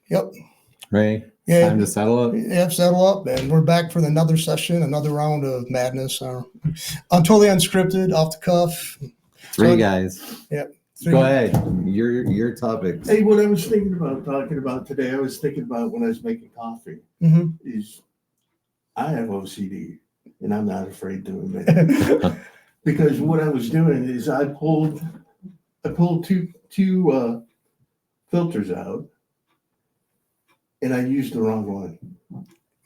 Yep. Right? Yeah. Time to settle up. Yeah, settle up, and we're back for another session, another round of madness. I'm totally unscripted, off the cuff. Three guys. Yeah. Go ahead. Your topics. Hey, what I was thinking about talking about today, I was thinking about when I was making coffee. Mm-hmm. Is I have OCD, and I'm not afraid to admit it. Because what I was doing is I pulled two filters out, and I used the wrong one.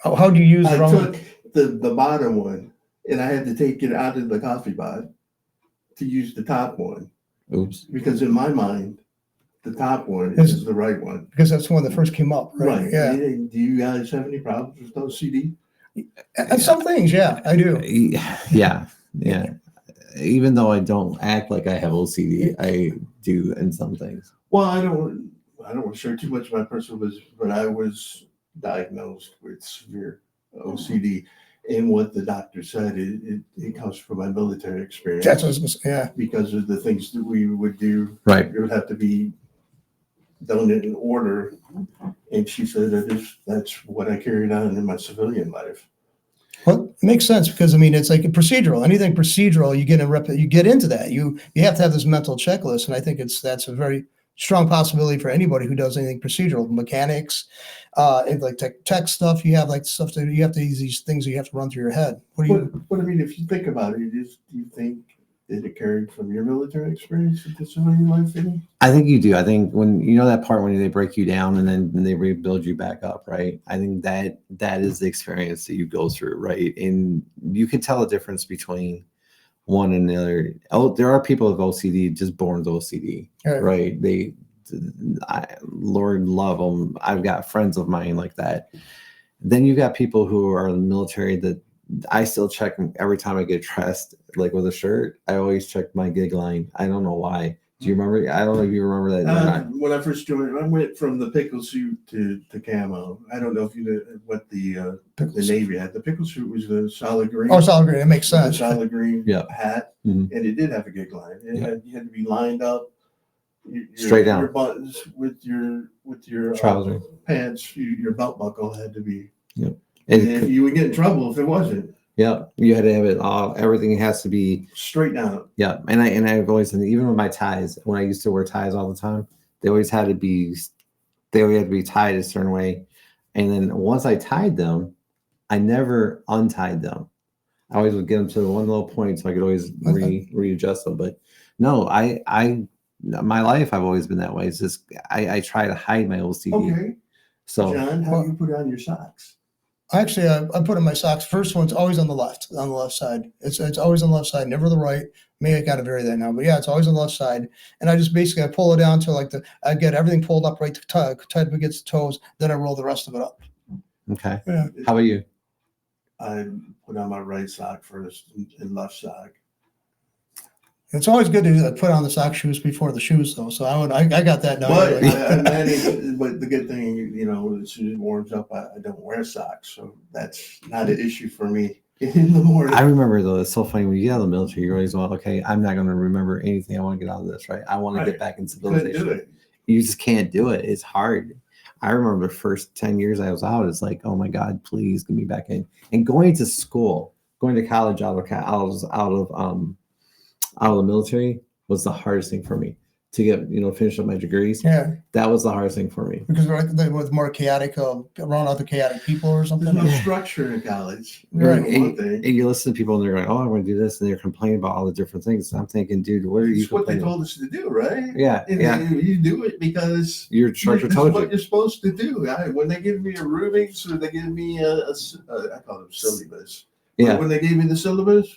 How do you use the wrong one? I took the bottom one, and I had to take it out of the coffee pot to use the top one. Oops. Because in my mind, the top one is the right one. Because that's the one that first came up, right? Yeah. Do you guys have any problems with OCD? And some things, yeah, I do. Yeah. Even though I don't act like I have OCD, I do in some things. Well, I don't want to share too much of my personal business, but I was diagnosed with severe OCD. And what the doctor said, it comes from my military experience. That's what I was going to say, yeah. Because of the things that we would do, right? It would have to be done in order. And she said that's what I carried on in my civilian life. Well, it makes sense because it's like a procedural. Anything procedural, you get into that. You have to have this mental checklist, and I think that's a very strong possibility for anybody who does anything procedural, mechanics, and like tech stuff. You have like stuff that you have to use these things that you have to run through your head. But if you think about it, do you think that it carried from your military experience into civilian life? I think you do. I think when that part when they break you down and then they rebuild you back up, right? I think that is the experience that you go through, right? And you can tell the difference between one and the other. Oh, there are people with OCD just born with OCD, right? Lord love them. I've got friends of mine like that. Then you got people who are in the military that I still check every time I get dressed, like with a shirt. I always check my gig line. I don't know why. Do you remember? I don't know if you remember that. When I first joined, I went from the pickle suit to camo. I don't know if you know what the Navy had. The pickle suit was the solid green. Oh, solid green. It makes sense. The solid green hat, and it did have a gig line. You had to be lined up, straight down. Your buttons with your trousers, pants. Your belt buckle had to be. Yep. And if you would get in trouble if it wasn't. Yeah, you had to have it all. Everything has to be straight down. Yeah, and I've always said, even with my ties, when I used to wear ties all the time, they always had to be tied a certain way. And then once I tied them, I never untied them. I always would get them to one little point so I could always readjust them. But no, my life I've always been that way. It's just I try to hide my OCD. Okay. So John, how do you put on your socks? Actually, I put in my socks. First one's always on the left side. It's always on the left side, never the right. Maybe I got to vary that now, but yeah, it's always on the left side. And I just basically I pull it down to I get everything pulled up right tight up against the toes. Then I roll the rest of it up. Okay. Yeah. How about you? I put on my right sock first and left sock. It's always good to put on the sock shoes before the shoes, though. So I got that now. But the good thing, as soon as it warms up, I don't wear socks, so that's not an issue for me in the morning. I remember though, it's so funny when you get out of the military, you're always like, okay, I'm not going to remember anything. I want to get out of this, right? I want to get back in civilization. Couldn't do it. You just can't do it. It's hard. I remember the first 10 years I was out, it's like, oh my God, please get me back in. And going to school, going to college out of the military was the hardest thing for me to get, finish up my degrees. Yeah, that was the hardest thing for me because with more chaotic, around other chaotic people or something. There's no structure in college. Right. And you listen to people and they're like, oh, I want to do this, and they're complaining about all the different things. And I'm thinking, dude, what are you? It's what they told us to do, right? Yeah, You do it because your instructor told you. What you're supposed to do. When they give me a Rubik's or they give me I call them syllabus. Yeah. When they gave me the syllabus,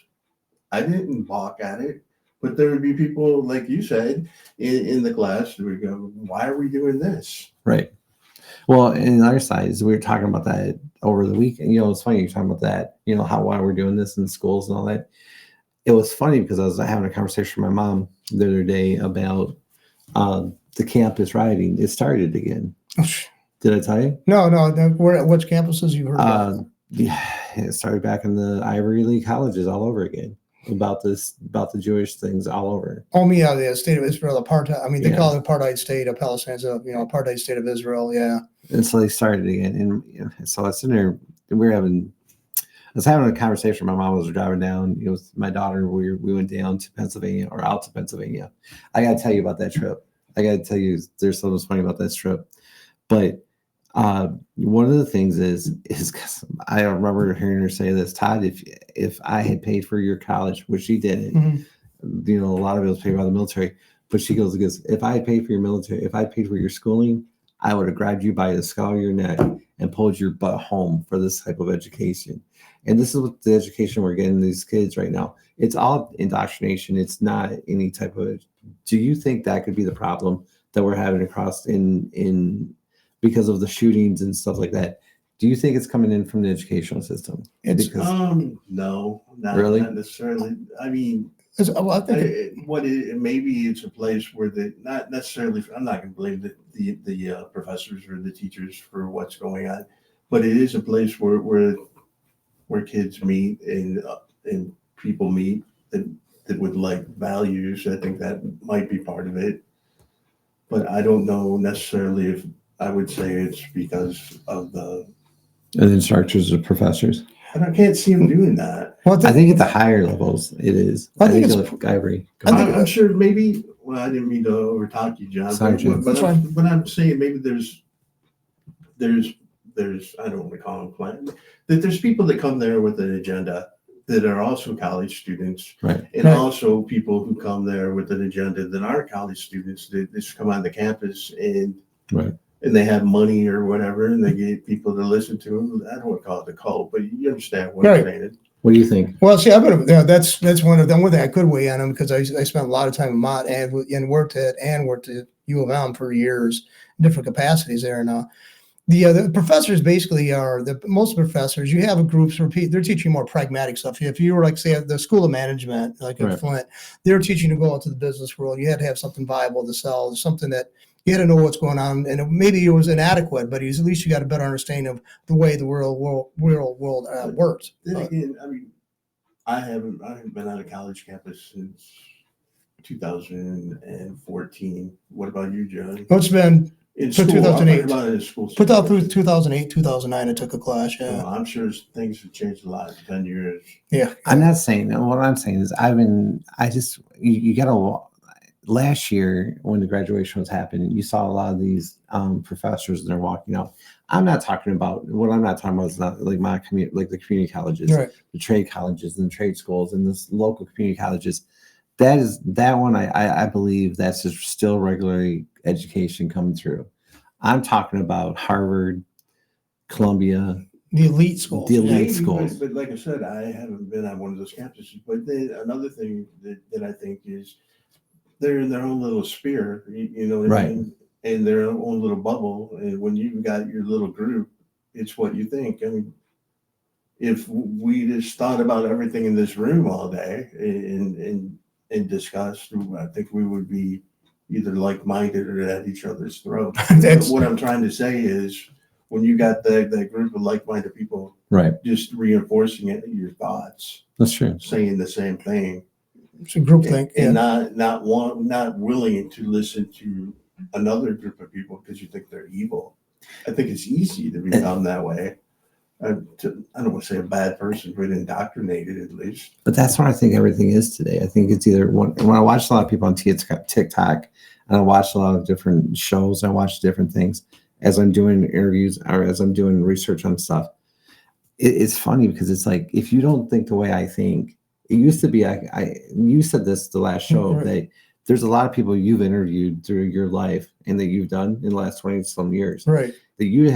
I didn't balk at it. But there would be people, like you said, in the class who would go, why are we doing this? Right. Well, in our sides, we were talking about that over the weekend. It's funny you're talking about that, why we're doing this in schools and all that. It was funny because I was having a conversation with my mom the other day about the campus rioting. It started again. Did I tell you? No. Which campuses you heard about? Yeah, it started back in the Ivy League colleges all over again. about the Jewish things all over. Oh, yeah, the state of Israel, apartheid. I mean, they Yeah. call it apartheid state of Palestine, so, apartheid state of Israel. Yeah. And so they started again. And so I was sitting there, I was having a conversation. My mom was driving down, with my daughter. We went down to Pennsylvania, or out to Pennsylvania. I got to tell you about that trip. I got to tell you, there's something funny about this trip. But one of the things is because I remember hearing her say this, Todd, if I had paid for your college, which she didn't, Mhm. a lot of it was paid by the military, but she goes, if I had paid for your military, if I paid for your schooling, I would have grabbed you by the scalp of your neck and pulled your butt home for this type of education. And this is what the education we're getting these kids right now. It's all indoctrination. It's not any type of. Do you think that could be the problem that we're having across in because of the shootings and stuff like that? Do you think it's coming in from the educational system? It's No, not Really? not necessarily. I mean, well, I think maybe it's a place where not necessarily. I'm not going to blame the professors or the teachers for what's going on, but it is a place where kids meet and people meet that would like values. I think that might be part of it, but I don't know necessarily if I would say it's because of the. And instructors or professors. And I can't see them doing that. well, I think at the higher levels it is. I think I agree. I'm sure maybe. Well, I didn't mean to overtalk you, John. Sorry, Jim. But That's fine. but I'm saying maybe there's I don't want to call them plan, that there's people that come there with an agenda that are also college students, Right. and Right. also people who come there with an agenda that aren't college students that just come on the campus and Right. and they have money or whatever, and they get people to listen to them. I don't want to call it a cult, but you understand what Right. I'm saying. What do you think? Well, see, that's one of them. One thing I could weigh on them because I spent a lot of time in Mott and worked at U of M for years, different capacities there. Now, the professors basically are most professors. You have a groups where they're teaching more pragmatic stuff. If you were like say at the School of Management, like at Right. Flint, they're teaching you to go into the business world. You had to have something viable to sell, something that you had to know what's going on, and maybe it was inadequate, but at least you got a better understanding of the way the world works. Then again, I mean, I haven't been on a college campus since 2014. What about you, John? It's been In For school, I'm 2008. talking about in school. put out through 2008, 2009. I took a class. Yeah, I'm sure things have changed a lot in 10 years. yeah. I'm not saying that. What I'm saying is you gotta, last year when the graduation was happening, you saw a lot of these professors and they're walking out. What I'm not talking about is not like my community, like the community colleges, Right. the trade colleges and the trade schools and this local community colleges. That one, I believe that's just still regularly education coming through. I'm talking about Harvard, Columbia, The elite schools. The elite Maybe, schools. but like I said, I haven't been on one of those campuses. But then another thing that I think is they're in their own little sphere, you know what I Right. mean? And their own little bubble. And when you've got your little group, it's what you think. I mean, if we just thought about everything in this room all day and discussed, I think we would be either like-minded or at each other's throat. That's- What I'm trying to say is when you got that group of like-minded people Right. just reinforcing your thoughts, That's true. saying the same thing, It's a group thing. and Yeah. not willing to listen to another group of people because you think they're evil. I think it's easy to become that way. I don't want to say a bad person, but indoctrinated at least. But that's what I think everything is today. I think it's either when I watch a lot of people on TikTok and I watch a lot of different shows, I watch different things as I'm doing interviews or as I'm doing research on stuff. It's funny because it's like, if you don't think the way I think, it used to be, you said this the last show, Right. that there's a lot of people you've interviewed through your life and that you've done in the last 20 some years Right. that you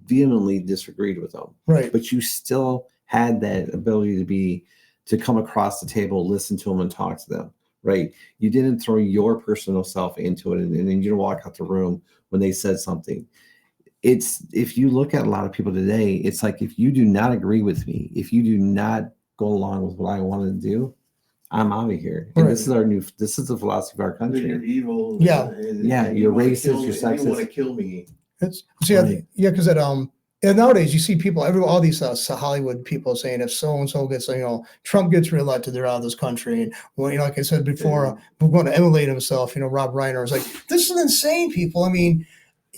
vehemently disagreed with them. Right. But you still had that ability to come across the table, listen to them, and talk to them, right? You didn't throw your personal self into it, and then you didn't walk out the room when they said something. If you look at a lot of people today, it's like, if you do not agree with me, if you do not go along with what I want to do, I'm out of here. And Right. this is the philosophy of our That you're country. evil. Yeah. Yeah, and you're you wanna racist, kill you're me, and you want to sexist. kill me. It's see, Right. yeah, because And nowadays, you see people, all these Hollywood people saying if so and so gets, Trump gets reelected, they're out of this country. And well, like I said before, we're going to emulate himself. Rob Reiner was like, "This is insane, people." I mean,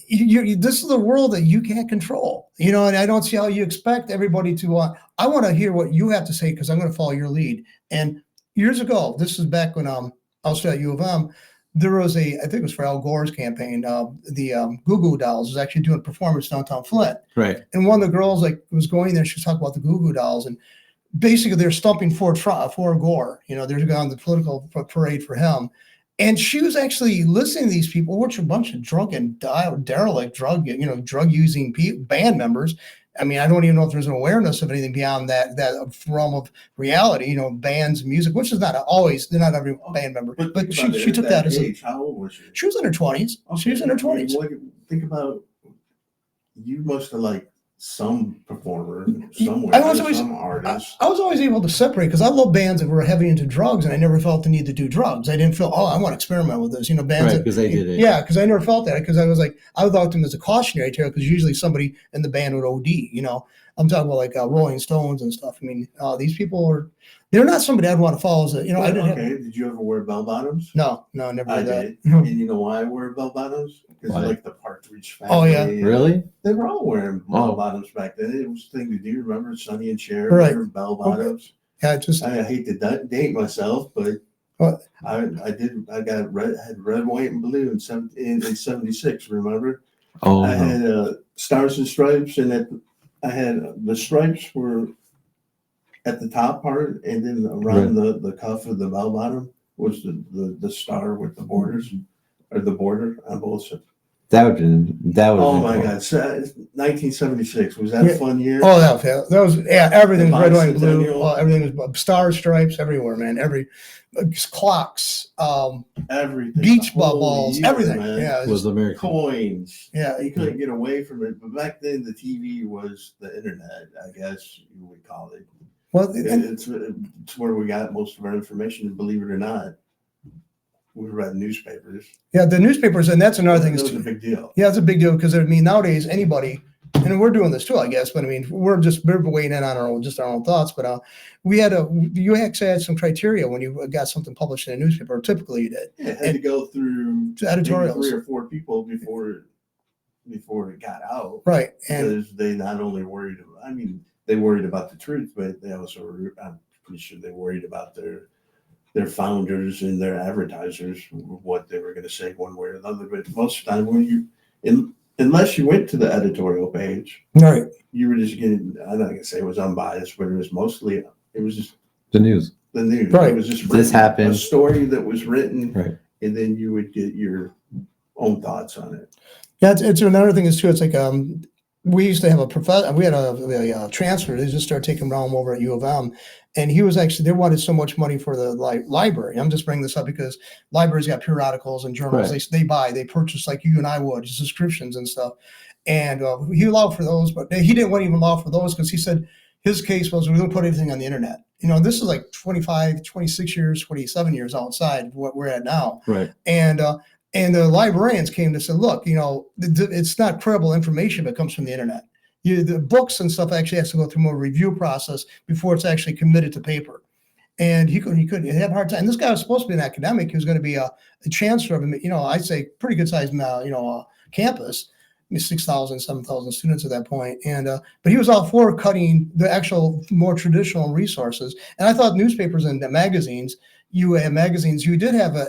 this is the world that you can't control, and I don't see how you expect everybody to. I want to hear what you have to say because I'm going to follow your lead. And years ago, this is back when I was at U of M. There was I think it was for Al Gore's campaign. The Goo Goo Dolls was actually doing a performance downtown Flint. Right. And one of the girls was going there. She was talking about the Goo Goo Dolls, and basically they're stumping for Gore. They're going on the political parade for him. And she was actually listening to these people, which are a bunch of drunken, derelict, drug using band members. I mean, I don't even know if there's an awareness of anything beyond that realm of reality, bands, music, which is not always, they're not every band member. But she took that as age. How old was she? She was in her 20s. Okay. She was in her 20s. Think about, you must have liked some performer somewhere, some artist. I was always able to separate because I love bands that were heavy into drugs, and I never felt the need to do drugs. I didn't feel, I want to experiment with this, bands. Right, because they did it. Yeah, because I never felt that because I was like, I thought them as a cautionary tale because usually somebody in the band would OD. I'm talking about like Rolling Stones and stuff. I mean, these people they're not somebody I'd want to follow. I didn't. Did you ever wear bell bottoms? No, never did that. And you know why I wear bell bottoms? Because like the Partridge Family. Oh yeah, really? They were all wearing bell bottoms back then. It was a thing to do. Remember Sonny and Cher wearing bell bottoms? Okay. Yeah, I hate to date myself, but I did. I got had red, white, and blue in 76. Remember? Oh. I had stars and stripes, and I had the stripes were at the top part, and then around the cuff of the bell bottom was the star with the borders, or the border on both sides. That would Oh my God! 1976 was that a fun year? Oh, that was everything was red, white, and blue. Everything was stars, stripes everywhere, man. Every clocks, everything, beach balls, everything. Man. Yeah, it was American coins. Yeah, you couldn't get away from it. But back then, the TV was the internet, I guess you would call it. Well, it's where we got most of our information. Believe it or not, we read newspapers. Yeah, the newspapers, and that's another thing. It's a big deal. Yeah, it's a big deal because nowadays anybody, and we're doing this too, I guess. But I mean, we're weighing in on our own thoughts. But you actually had some criteria when you got something published in a newspaper. Or typically, you did. Yeah, it had to go through editorials, 3 or 4 people before it got out. Right, because they not only worried. They worried about the truth, but they also I'm pretty sure they worried about their founders and their advertisers, what they were going to say one way or the other. But most of the time, unless you went to the editorial page, right, you were just getting, I'm not going to say it was unbiased, but it was just the news. The news. Right. It was just this happened. A story that was written, right, and then you would get your own thoughts on it. Yeah, it's another thing is too. It's like we used to have a professor. We had a transfer. They just started taking him over at U of M, and he was actually, they wanted so much money for the library. I'm just bringing this up because libraries got periodicals and journals. Right. They purchase like you and I would, subscriptions and stuff. And he allowed for those, but he didn't want to even allow for those because he said his case was we're going to put everything on the internet. This is like 25, 26 years, 27 years outside what we're at now. Right. And the librarians came to say, look, it's not credible information that comes from the internet. The books and stuff actually has to go through more review process before it's actually committed to paper. And he couldn't have a hard time. And this guy was supposed to be an academic. He was going to be a chancellor of, I'd say pretty good sized, campus, 6,000, 7,000 students at that point. And, but he was all for cutting the actual more traditional resources. And I thought newspapers and magazines, you had magazines, you did have an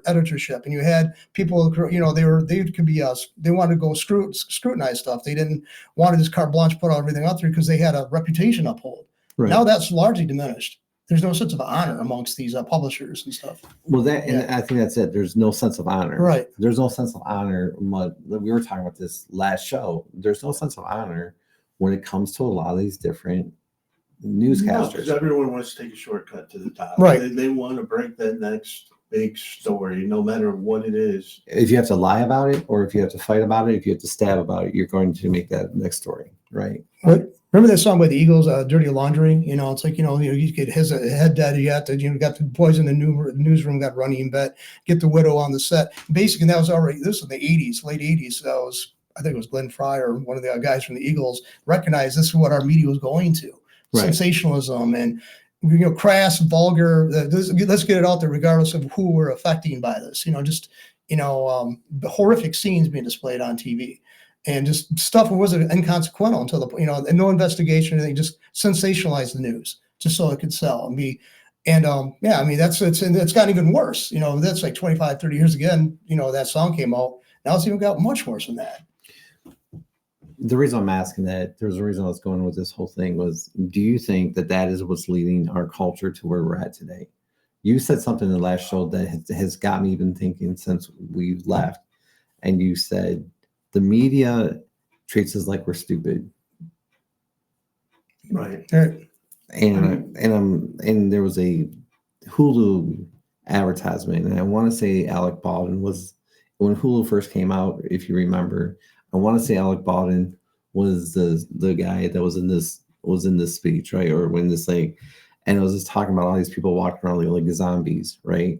editorship, and you had people, they wanted to go scrutinize stuff. They didn't want to just carte blanche put everything out there because they had a reputation uphold. Right. Now that's largely diminished. There's no sense of honor amongst these publishers and stuff. Well, and I think that's it. There's no sense of honor. Right. There's no sense of honor. We were talking about this last show. There's no sense of honor when it comes to a lot of these different newscasters. Because everyone wants to take a shortcut to the top. Right. They want to break that next big story, no matter what it is. If you have to lie about it, or if you have to fight about it, if you have to stab about it, you're going to make that next story, right? Remember that song by the Eagles, "Dirty Laundry"? It's like you get his head dead, you got the boys in the newsroom got running in bed, get the widow on the set. Basically, that was already, this was the 80s, late 80s. That was I think it was Glenn Fry or one of the guys from the Eagles, recognized this is what our media was going to. Right. Sensationalism and, crass, vulgar, let's get it out there regardless of who we're affecting by this, the horrific scenes being displayed on TV and just stuff that wasn't inconsequential until and no investigation, and they just sensationalized the news just so it could sell and be. And it's gotten even worse. That's like 25, 30 years again, that song came out. Now it's even got much worse than that. The reason I'm asking that, there's a reason I was going with this whole thing was, do you think that is what's leading our culture to where we're at today? You said something in the last show that has got me even thinking since we left. And you said the media treats us like we're stupid. Right. And there was a Hulu advertisement, and I want to say Alec Baldwin was, when Hulu first came out, if you remember, I want to say Alec Baldwin was the guy that was in this speech, right? Or when this and it was just talking about all these people walking around like zombies, right?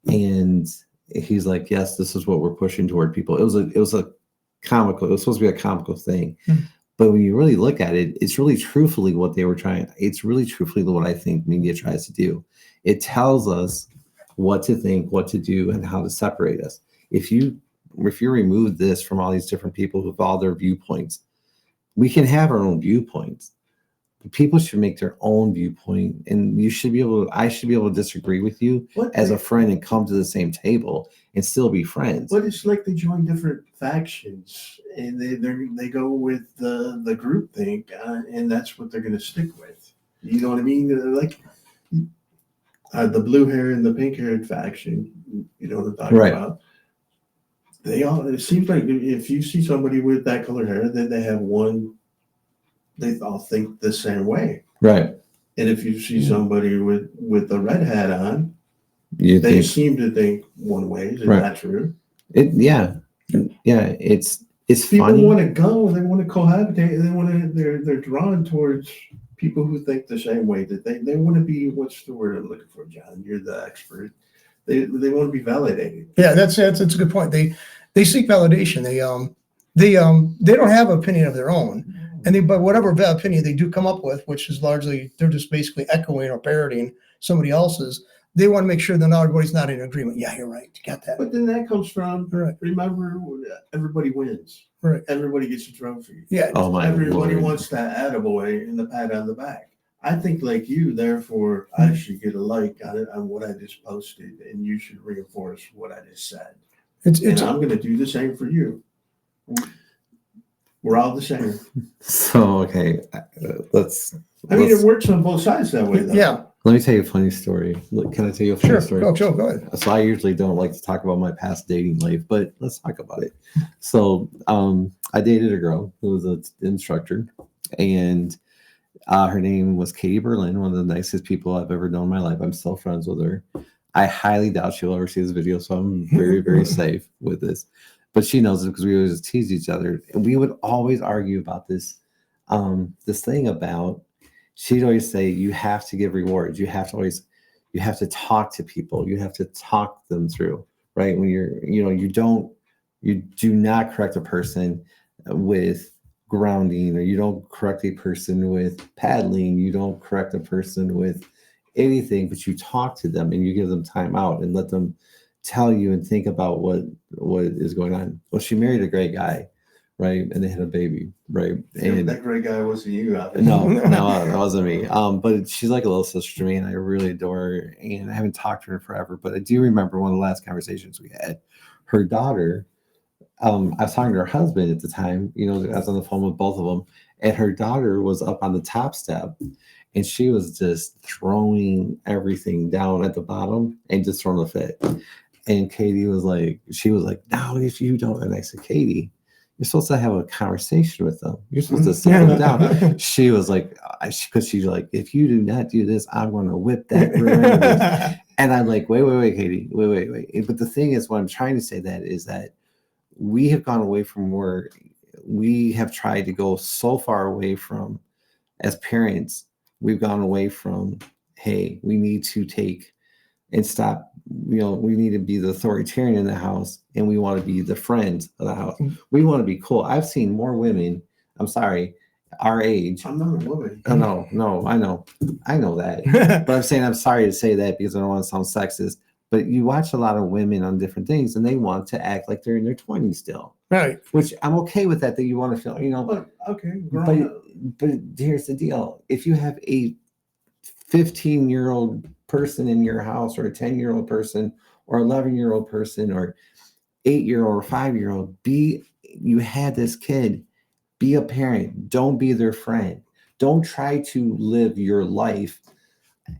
And he's like, yes, this is what we're pushing toward people. It was a comical, it was supposed to be a comical thing. But when you really look at it, it's really truthfully what they were trying. It's really truthfully what I think media tries to do. It tells us what to think, what to do, and how to separate us. If you remove this from all these different people with all their viewpoints, we can have our own viewpoints. People should make their own viewpoint, and I should be able to disagree with you as a friend and come to the same table and still be friends. But it's like they join different factions and they go with the group think, and that's what they're going to stick with. You know what I mean? Like the blue hair and the pink haired faction. You know what I'm talking about? It seems like if you see somebody with that color hair, then they all think the same way. Right. And if you see somebody with a red hat on, they seem to think one way. Is that true? Yeah. It's people funny. want to go. They want to cohabitate. They're drawn towards people who think the same way. That they want to be. What's the word I'm looking for, John? You're the expert. They want to be validated. Yeah, that's a good point. They seek validation. They don't have an opinion of their own, but whatever opinion they do come up with, which is largely they're just basically echoing or parroting somebody else's. They want to make sure that everybody's not in agreement. Yeah, you're right. You got that. But then that comes from remember, everybody wins. Right. Everybody gets a trophy. Yeah. Oh my Everybody Lord. wants that attaboy and the pat on the back. I think like you, therefore, I should get a like on it on what I just posted, and you should reinforce what I just said. And I'm going to do the same for you. We're all the same. So okay, it works on both sides that way, though. Yeah. Let me tell you a funny story. Can I tell you a funny story? Sure, go ahead. So I usually don't like to talk about my past dating life, but let's talk about it. So I dated a girl who was an instructor, and her name was Katie Berlin, one of the nicest people I've ever known in my life. I'm still friends with her. I highly doubt she'll ever see this video, so I'm very, very safe with this. But she knows it because we always tease each other. And we would always argue about this thing about, she'd always say, you have to give rewards. You have to talk to people. You have to talk them through, right? When you do not correct a person with grounding, or you don't correct a person with paddling. You don't correct a person with anything, but you talk to them and you give them time out and let them tell you and think about what is going on. Well, she married a great guy, right? And they had a baby, right? And that great guy wasn't you. No, that wasn't me. But she's like a little sister to me, and I really adore her. And I haven't talked to her in forever, but I do remember one of the last conversations we had. Her daughter, I was talking to her husband at the time. I was on the phone with both of them, and her daughter was up on the top step, and she was just throwing everything down at the bottom and just throwing a fit. And Katie was like, no, if you don't. And I said, Katie, you're supposed to have a conversation with them. You're supposed to sit them down. She was like, because she's like, if you do not do this, I'm going to whip that rear. And I'm like, wait, Katie, wait. But the thing is, what I'm trying to say is that we have gone away from where we have tried to go so far away from, as parents, we've gone away from, hey, we need to take and stop. We need to be the authoritarian in the house, and we want to be the friends of the house. We want to be cool. I've seen more women, I'm sorry, our age. I'm not a woman. Oh, no, I know that. But I'm saying, I'm sorry to say that because I don't want to sound sexist, but you watch a lot of women on different things and they want to act like they're in their 20s still. Right. Which I'm okay with that you want to feel, But, okay, but here's the deal. If you have a 15-year-old person in your house, or a 10-year-old person, or 11-year-old person, or 8-year-old, or 5-year-old, you had this kid, be a parent. Don't be their friend. Don't try to live your life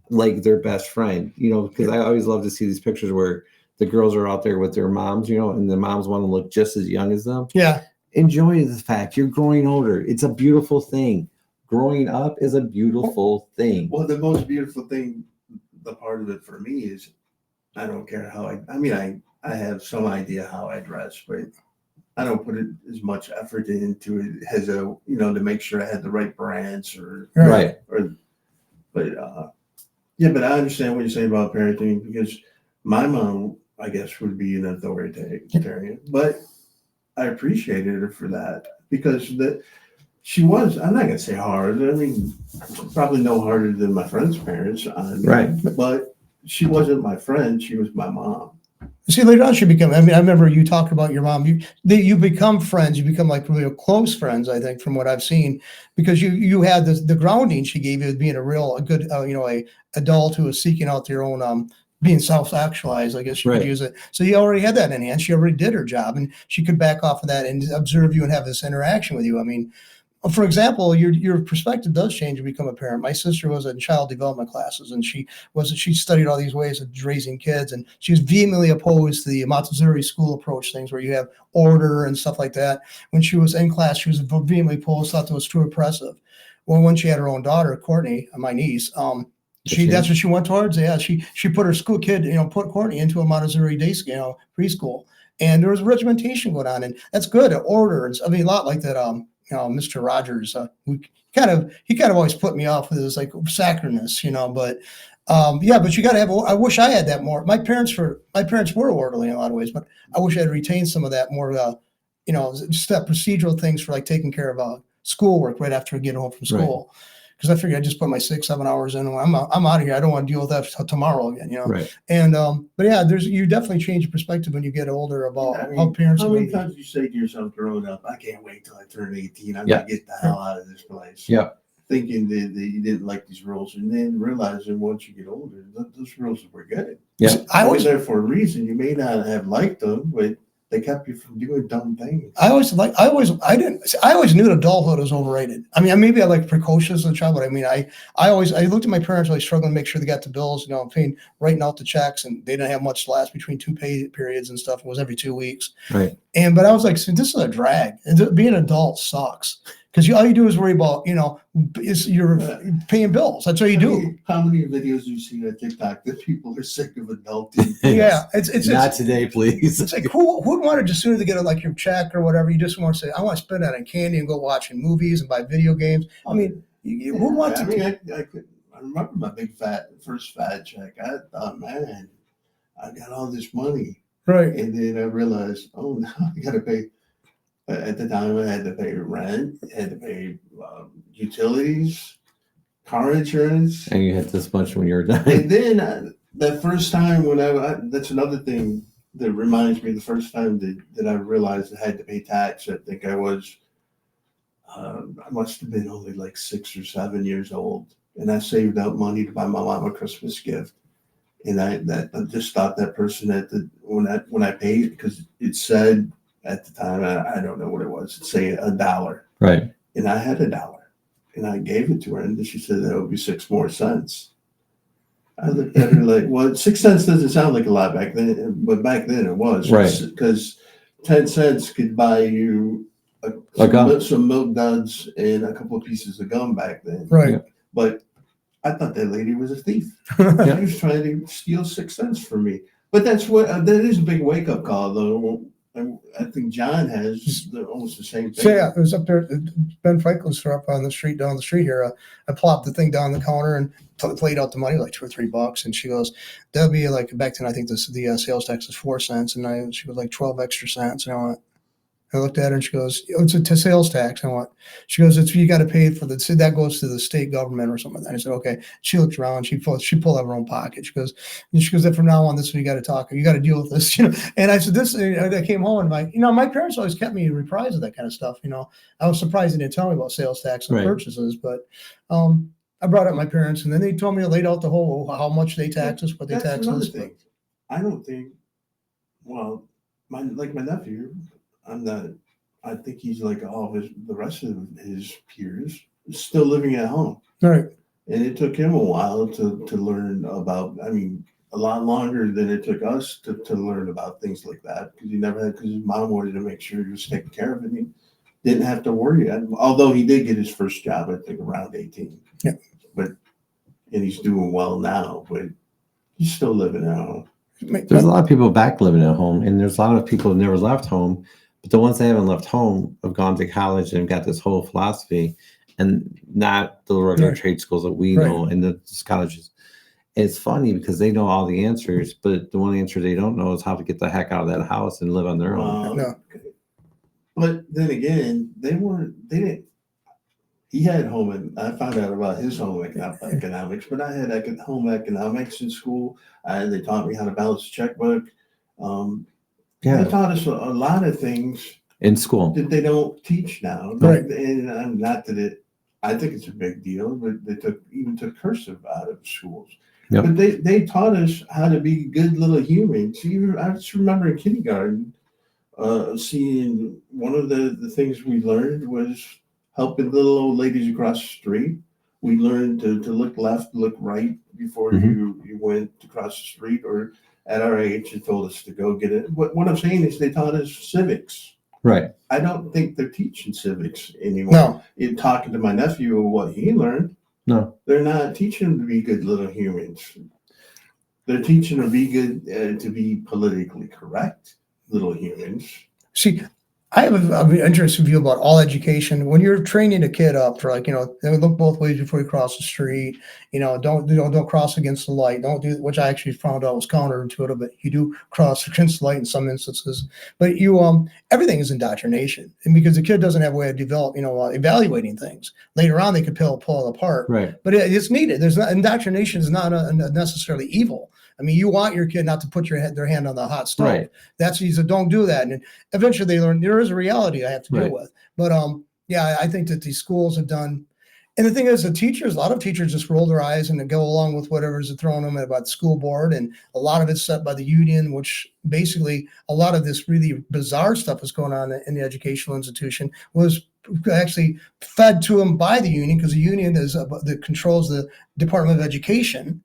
like their best friend, because I always love to see these pictures where the girls are out there with their moms, and the moms want to look just as young as them. Yeah. Enjoy the fact you're growing older. It's a beautiful thing. Growing up is a beautiful thing. Well, the most beautiful thing, the part of it for me is I don't care how I have some idea how I dress, but I don't put as much effort into it as to make sure I had the right brands Right. But I understand what you're saying about parenting, because my mom, I guess, would be an authoritarian, but I appreciated her for that, because she was, I'm not going to say hard. I mean, probably no harder than my friend's parents. Right. But she wasn't my friend. She was my mom. See, later on, she become. I remember you talking about your mom. You become friends. You become like really close friends. I think, from what I've seen, because you had the grounding she gave you as being a good a adult who was seeking out their own being self-actualized. I guess you could use it. So you already had that in hand. She already did her job, and she could back off of that and observe you and have this interaction with you. I mean, for example, your perspective does change when you become a parent. My sister was in child development classes, and she studied all these ways of raising kids, and she was vehemently opposed to the Montessori school approach things where you have order and stuff like that. When she was in class, she was vehemently opposed, thought that was too oppressive. Well, when she had her own daughter, Courtney, my niece, that's what she went towards. Yeah, she put her school kid, put Courtney into a Montessori day school, preschool, and there was regimentation going on, and that's good. Order, and a lot like that. Mr. Rogers, he kind of always put me off with his like sacredness, but you got to have. I wish I had that more. My parents were orderly in a lot of ways, but I wish I had retained some of that more. Just that procedural things for like taking care of schoolwork right after I get home from school. Right. Because I figured I just put my 6-7 hours in. I'm out of here. I don't want to deal with that tomorrow again. Right. And but yeah, you definitely change your perspective when you get older about how parents. How many times do you say to yourself, growing up, I can't wait till I turn 18. I'm gonna get the hell out of this place. Yeah. Thinking that you didn't like these rules, and then realizing once you get older, those rules were good. Yeah. I was there for a reason. You may not have liked them, but they kept you from doing dumb things. I always knew adulthood was overrated. I mean, maybe I like precocious as a child, but I mean, I looked at my parents really struggling to make sure they got the bills, writing out the checks, and they didn't have much to last between two pay periods and stuff. It was every 2 weeks. Right. But I was like, so this is a drag. Being an adult sucks. Because all you do is worry about, you're paying bills. That's all you do. How many videos do you see on TikTok that people are sick of adulting? Yeah, it's not today, please. It's like who would want to just sooner to get like your check or whatever? You just want to say, I want to spend that on candy and go watching movies and buy video games. I mean, who wants to? I remember my first fat check. I thought, man, I got all this money, right? And then I realized, oh no, I got to pay. At the time, I had to pay rent, I had to pay utilities, car insurance. And you had this much when you were done. And then that first time that's another thing that reminds me, the first time that I realized I had to pay tax, I think I was, I must have been only like 6 or 7 years old. And I saved up money to buy my mom a Christmas gift. And I just thought that person when I paid, because it said, at the time, I don't know what it was. It'd say $1. Right. And I had $1. And I gave it to her. And she said that would be 6 more cents. I looked at her like, well, 6 cents doesn't sound like a lot back then. But back then it was. Right. Because 10 cents could buy you some milk duds and a couple of pieces of gum back then. Right. Yeah. But I thought that lady was a thief. She was trying to steal 6 cents from me. But that is a big wake-up call, though. I think John has almost the same thing. So yeah, it was up there. Ben Franklin's store up on the street, down the street here. I plopped the thing down the counter and played out the money, like $2 or $3. And she goes, "That'll be like back then. I think the sales tax was 4 cents, and she was like 12 extra cents." And I looked at her and she goes, "Oh, it's a sales tax." She goes, "It's you got to pay for that goes to the state government or something like that." I said, "Okay." She looked around. She pulled out of her own pocket. She goes, "From now on, this is what you got to talk. You got to deal with this." And I said, "This." I came home and my parents always kept me apprised of that kind of stuff. I was surprised they didn't tell me about sales tax and purchases, but I brought up my parents, and then they told me, laid out the whole how much they tax us, what they tax us. Thing. I don't think. Well, my nephew. I think he's like all of the rest of his peers, still living at home. Right. And it took him a while to learn about, a lot longer than it took us to learn about things like that, because his mom wanted to make sure he was taking care of it. He didn't have to worry. Although he did get his first job, I think around 18. Yeah. And he's doing well now, but he's still living at home. There's a lot of people back living at home, and there's a lot of people who never left home. But the ones that haven't left home have gone to college and got this whole philosophy, and not the regular trade schools that we know and the colleges. It's funny because they know all the answers, but the one answer they don't know is how to get the heck out of that house and live on their own. No. But then again, they didn't. He had home, and I found out about his home economics, but I had home economics in school. They taught me how to balance a checkbook. They taught us a lot of things in school that they don't teach now. Right. And not that I think it's a big deal, but they even took cursive out of schools. Yep. But they taught us how to be good little humans. I just remember in kindergarten, seeing one of the things we learned was helping little old ladies across the street. We learned to look left, look right before you went across the street, or at our age, they told us to go get it. What I'm saying is they taught us civics. Right. I don't think they're teaching civics anymore. No. In talking to my nephew of what he learned, no, they're not teaching them to be good little humans. They're teaching them to be good, to be politically correct little humans. See, I have an interesting view about all education. When you're training a kid up for they look both ways before you cross the street. Don't cross against the light. Don't do, which I actually found out was counterintuitive, but you do cross against the light in some instances. But everything is indoctrination, and because the kid doesn't have a way of evaluating things later on, they could pull it apart. Right. But it's needed. Indoctrination is not necessarily evil. You want your kid not to put their hand on the hot stove. Right. That's easy. Don't do that. And eventually they learn there is a reality I have to deal with. But I think that these schools have done. And the thing is, a lot of teachers just roll their eyes and go along with whatever's thrown them about the school board. And a lot of it's set by the union, which basically a lot of this really bizarre stuff is going on in the educational institution was actually fed to them by the union, because the union that controls the Department of Education.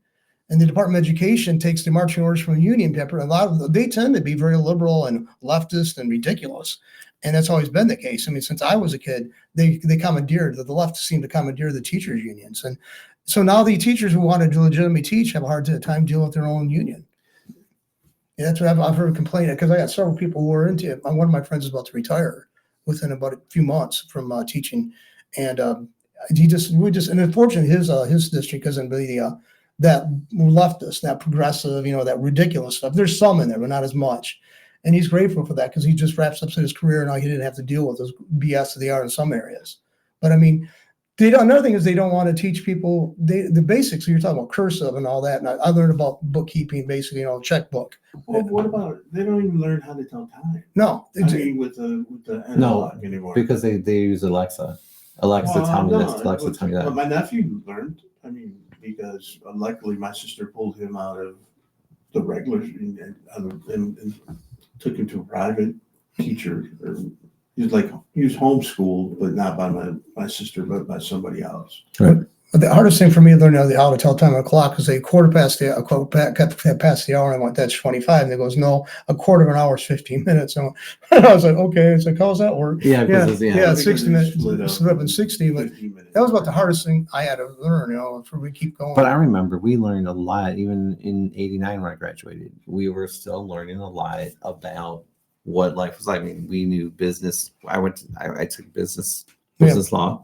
And the Department of Education takes the marching orders from the union pepper. They tend to be very liberal and leftist and ridiculous. And that's always been the case. Since I was a kid, they commandeered, the left seemed to commandeer the teachers' unions. And so now the teachers who wanted to legitimately teach have a hard time dealing with their own union. And that's what I've heard complain, because I got several people who were into it. One of my friends is about to retire within about a few months from teaching. And and unfortunately his district isn't really that leftist, that progressive, that ridiculous stuff. There's some in there, but not as much. And he's grateful for that, because he just wraps up his career and he didn't have to deal with those BS that they are in some areas. But another thing is they don't want to teach people the basics. So you're talking about cursive and all that. And I learned about bookkeeping, basically, checkbook. Well, what about, they don't even learn how to tell time? No. With the analog anymore. Because they use Alexa. Tell me this. Alexa, tell me that. But my nephew learned. Because luckily my sister pulled him out of the regular and took him to a private teacher. He was homeschooled, but not by my sister, but by somebody else. Right. But the hardest thing for me to learn how to tell time on a clock is a quarter past the hour. And I went, that's 25. And they goes, no, a quarter of an hour is 15 minutes. And I was like, okay. It's like, how does that work? Yeah, because 60 minutes, split up in 60. But that was about the hardest thing I had to learn, if we keep going. But I remember we learned a lot, even in '89 when I graduated. We were still learning a lot about what life was like. I mean, we knew business. I took business Yeah. law.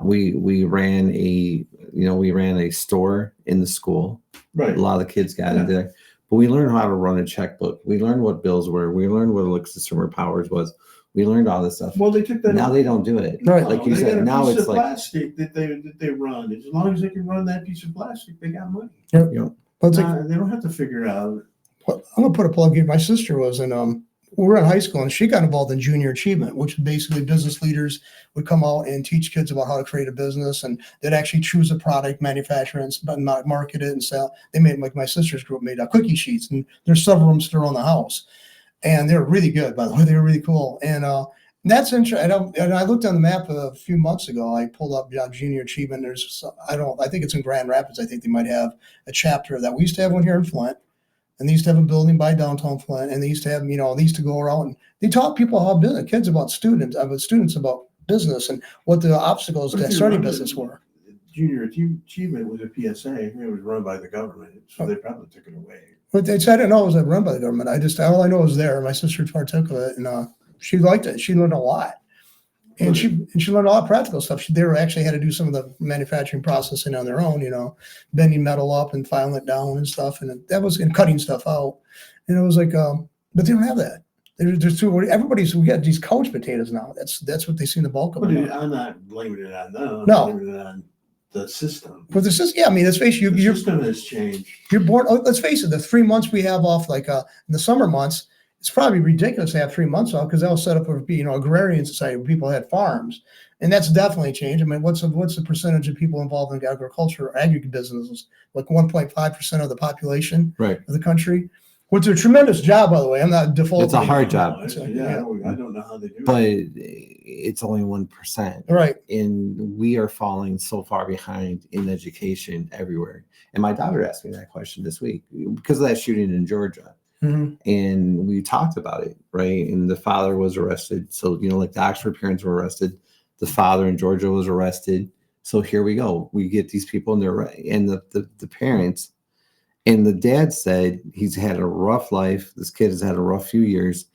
We ran a store in the school. Right. A lot of the kids got in there, but we learned how to run a checkbook. We learned what bills were. We learned what a consumer powers was. We learned all this stuff. Well, they took that. Now they don't do it. Right. Like you they said, got a now piece it's of like plastic that they run. As long as they can run that piece of plastic, they got money. Yep. you know, Well, it's like, They don't have to figure out. I'm gonna put a plug in. My sister was in we were in high school and she got involved in junior achievement, which basically business leaders would come out and teach kids about how to create a business, and they'd actually choose a product, manufacture it, and market it and sell. They made, like my sister's group made cookie sheets, and there's several of them still around the house, and they're really good, by the way. They were really cool, and that's interesting. And I looked on the map a few months ago. I pulled up junior achievement. I think it's in Grand Rapids. I think they might have a chapter that we used to have one here in Flint. And they used to have a building by downtown Flint, and they used to have, they used to go around and they taught people how business, kids about students about business and what the obstacles to starting business were. Junior achievement was a PSA. It was run by the government, so they probably took it away. But I didn't know it was run by the government. All I know was there. My sister partook of it, and she liked it. She learned a lot. And she learned a lot of practical stuff. They actually had to do some of the manufacturing processing on their own, bending metal up and filing it down and stuff. And that was and cutting stuff out. And it was like, but they don't have that. We got these couch potatoes now. That's what they see in the bulk of But it. I'm not blaming it on them. No. I'm blaming it on the system. But the system, yeah, I mean, let's face it, The system has changed. you're born. Let's face it, the 3 months we have off, like in the summer months, it's probably ridiculous to have 3 months off because that was set up for agrarian society where people had farms, and that's definitely changed. I mean, what's the percentage of people involved in agriculture or agribusinesses? Like 1.5% of the population right. of the country, which is a tremendous job, by the way. I'm not defaulting. It's a hard job. I don't know how they do it. But it's only 1%. Right. And we are falling so far behind in education everywhere. And my daughter asked me that question this week because of that shooting in Georgia. Mm-hmm. And we talked about it, right? And the father was arrested. So, like the Oxford parents were arrested. The father in Georgia was arrested. So here we go. We get these people and the parents. And the dad said he's had a rough life. This kid has had a rough few years.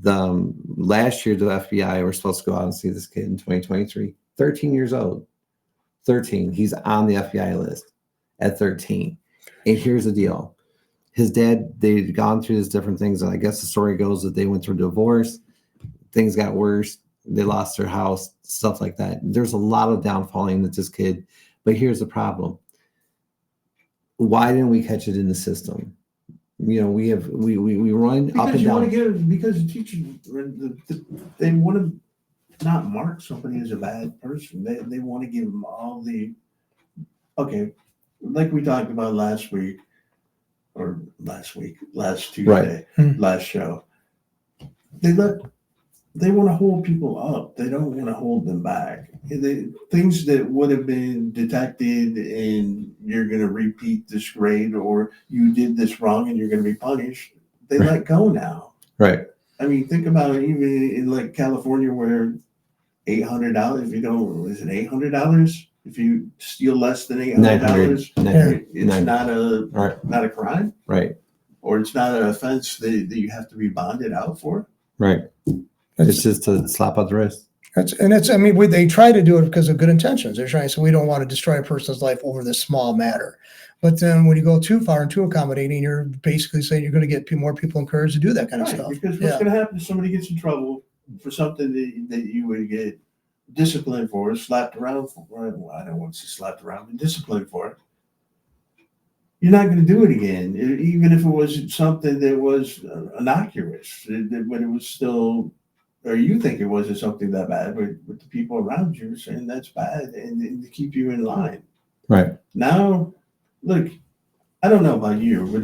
Last year, the FBI were supposed to go out and see this kid in 2023. 13 years old. 13. He's on the FBI list at 13. And here's the deal. His dad, they'd gone through these different things. And I guess the story goes that they went through divorce. Things got worse. They lost their house, stuff like that. There's a lot of downfalling with this kid. But here's the problem. Why didn't we catch it in the system? We run up and down. Because the teachers, they want to not mark somebody as a bad person. They want to give them all the, okay, like we talked about last Tuesday, Right. Last show. They want to hold people up. They don't want to hold them back. Things that would have been detected and you're going to repeat this grade or you did this wrong and you're going to be punished, they let go now. Right. I mean, think about it, even in like California where $800, is it $800? If you steal less than $800, it's not a crime. Right. Or it's not an offense that you have to be bonded out for. Right. It's just a slap on the wrist. They try to do it because of good intentions. They're trying, so we don't want to destroy a person's life over this small matter. But then when you go too far and too accommodating, you're basically saying you're going to get more people encouraged to do that kind of stuff. Because what's going to happen if somebody gets in trouble for something that you would get disciplined for, slapped around for? Well, I don't want to say slapped around, but disciplined for it. You're not going to do it again, even if it was something that was innocuous, but it was still, or you think it wasn't something that bad, but the people around you are saying that's bad and to keep you in line. Right. Now, look, I don't know about you, but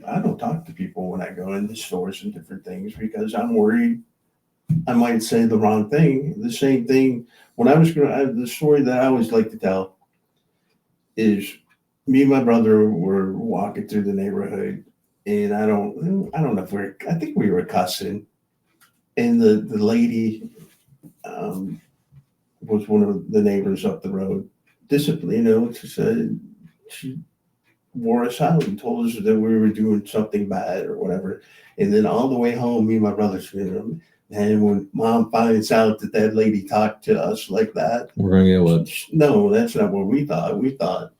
I don't talk to people when I go into stores and different things because I'm worried I might say the wrong thing. The same thing when I was the story that I always like to tell is me and my brother were walking through the neighborhood, and I don't know if I think we were cussing, and the lady was one of the neighbors up the road. Discipline, she said she wore us out and told us that we were doing something bad or whatever. And then all the way home, me and my brother screaming. And when mom finds out that that lady talked to us like that, We're gonna get what? no, that's not what we thought. We thought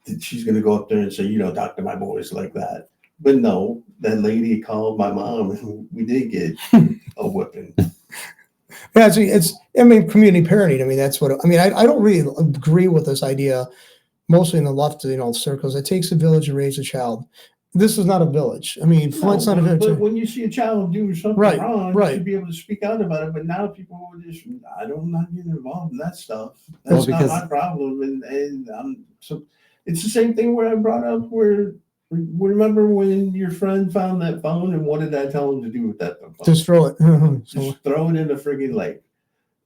that she's going to go up there and say, you don't talk to my boys like that. But no, that lady called my mom and we did get a whipping. Yeah, I mean, community parenting. I mean, that's what, I mean, I don't really agree with this idea, mostly in the left, circles. It takes a village to raise a child. This is not a village. I mean, Flint's not a village. But when you see a child do something Right, wrong, right. you should be able to speak out about it. But now people are just, I'm not getting involved in that stuff. Well, That's because- not my problem. And so it's the same thing where I brought up where, remember when your friend found that phone and what did I tell him to do with that phone? Just throw it. So, Just throw it in the friggin' lake.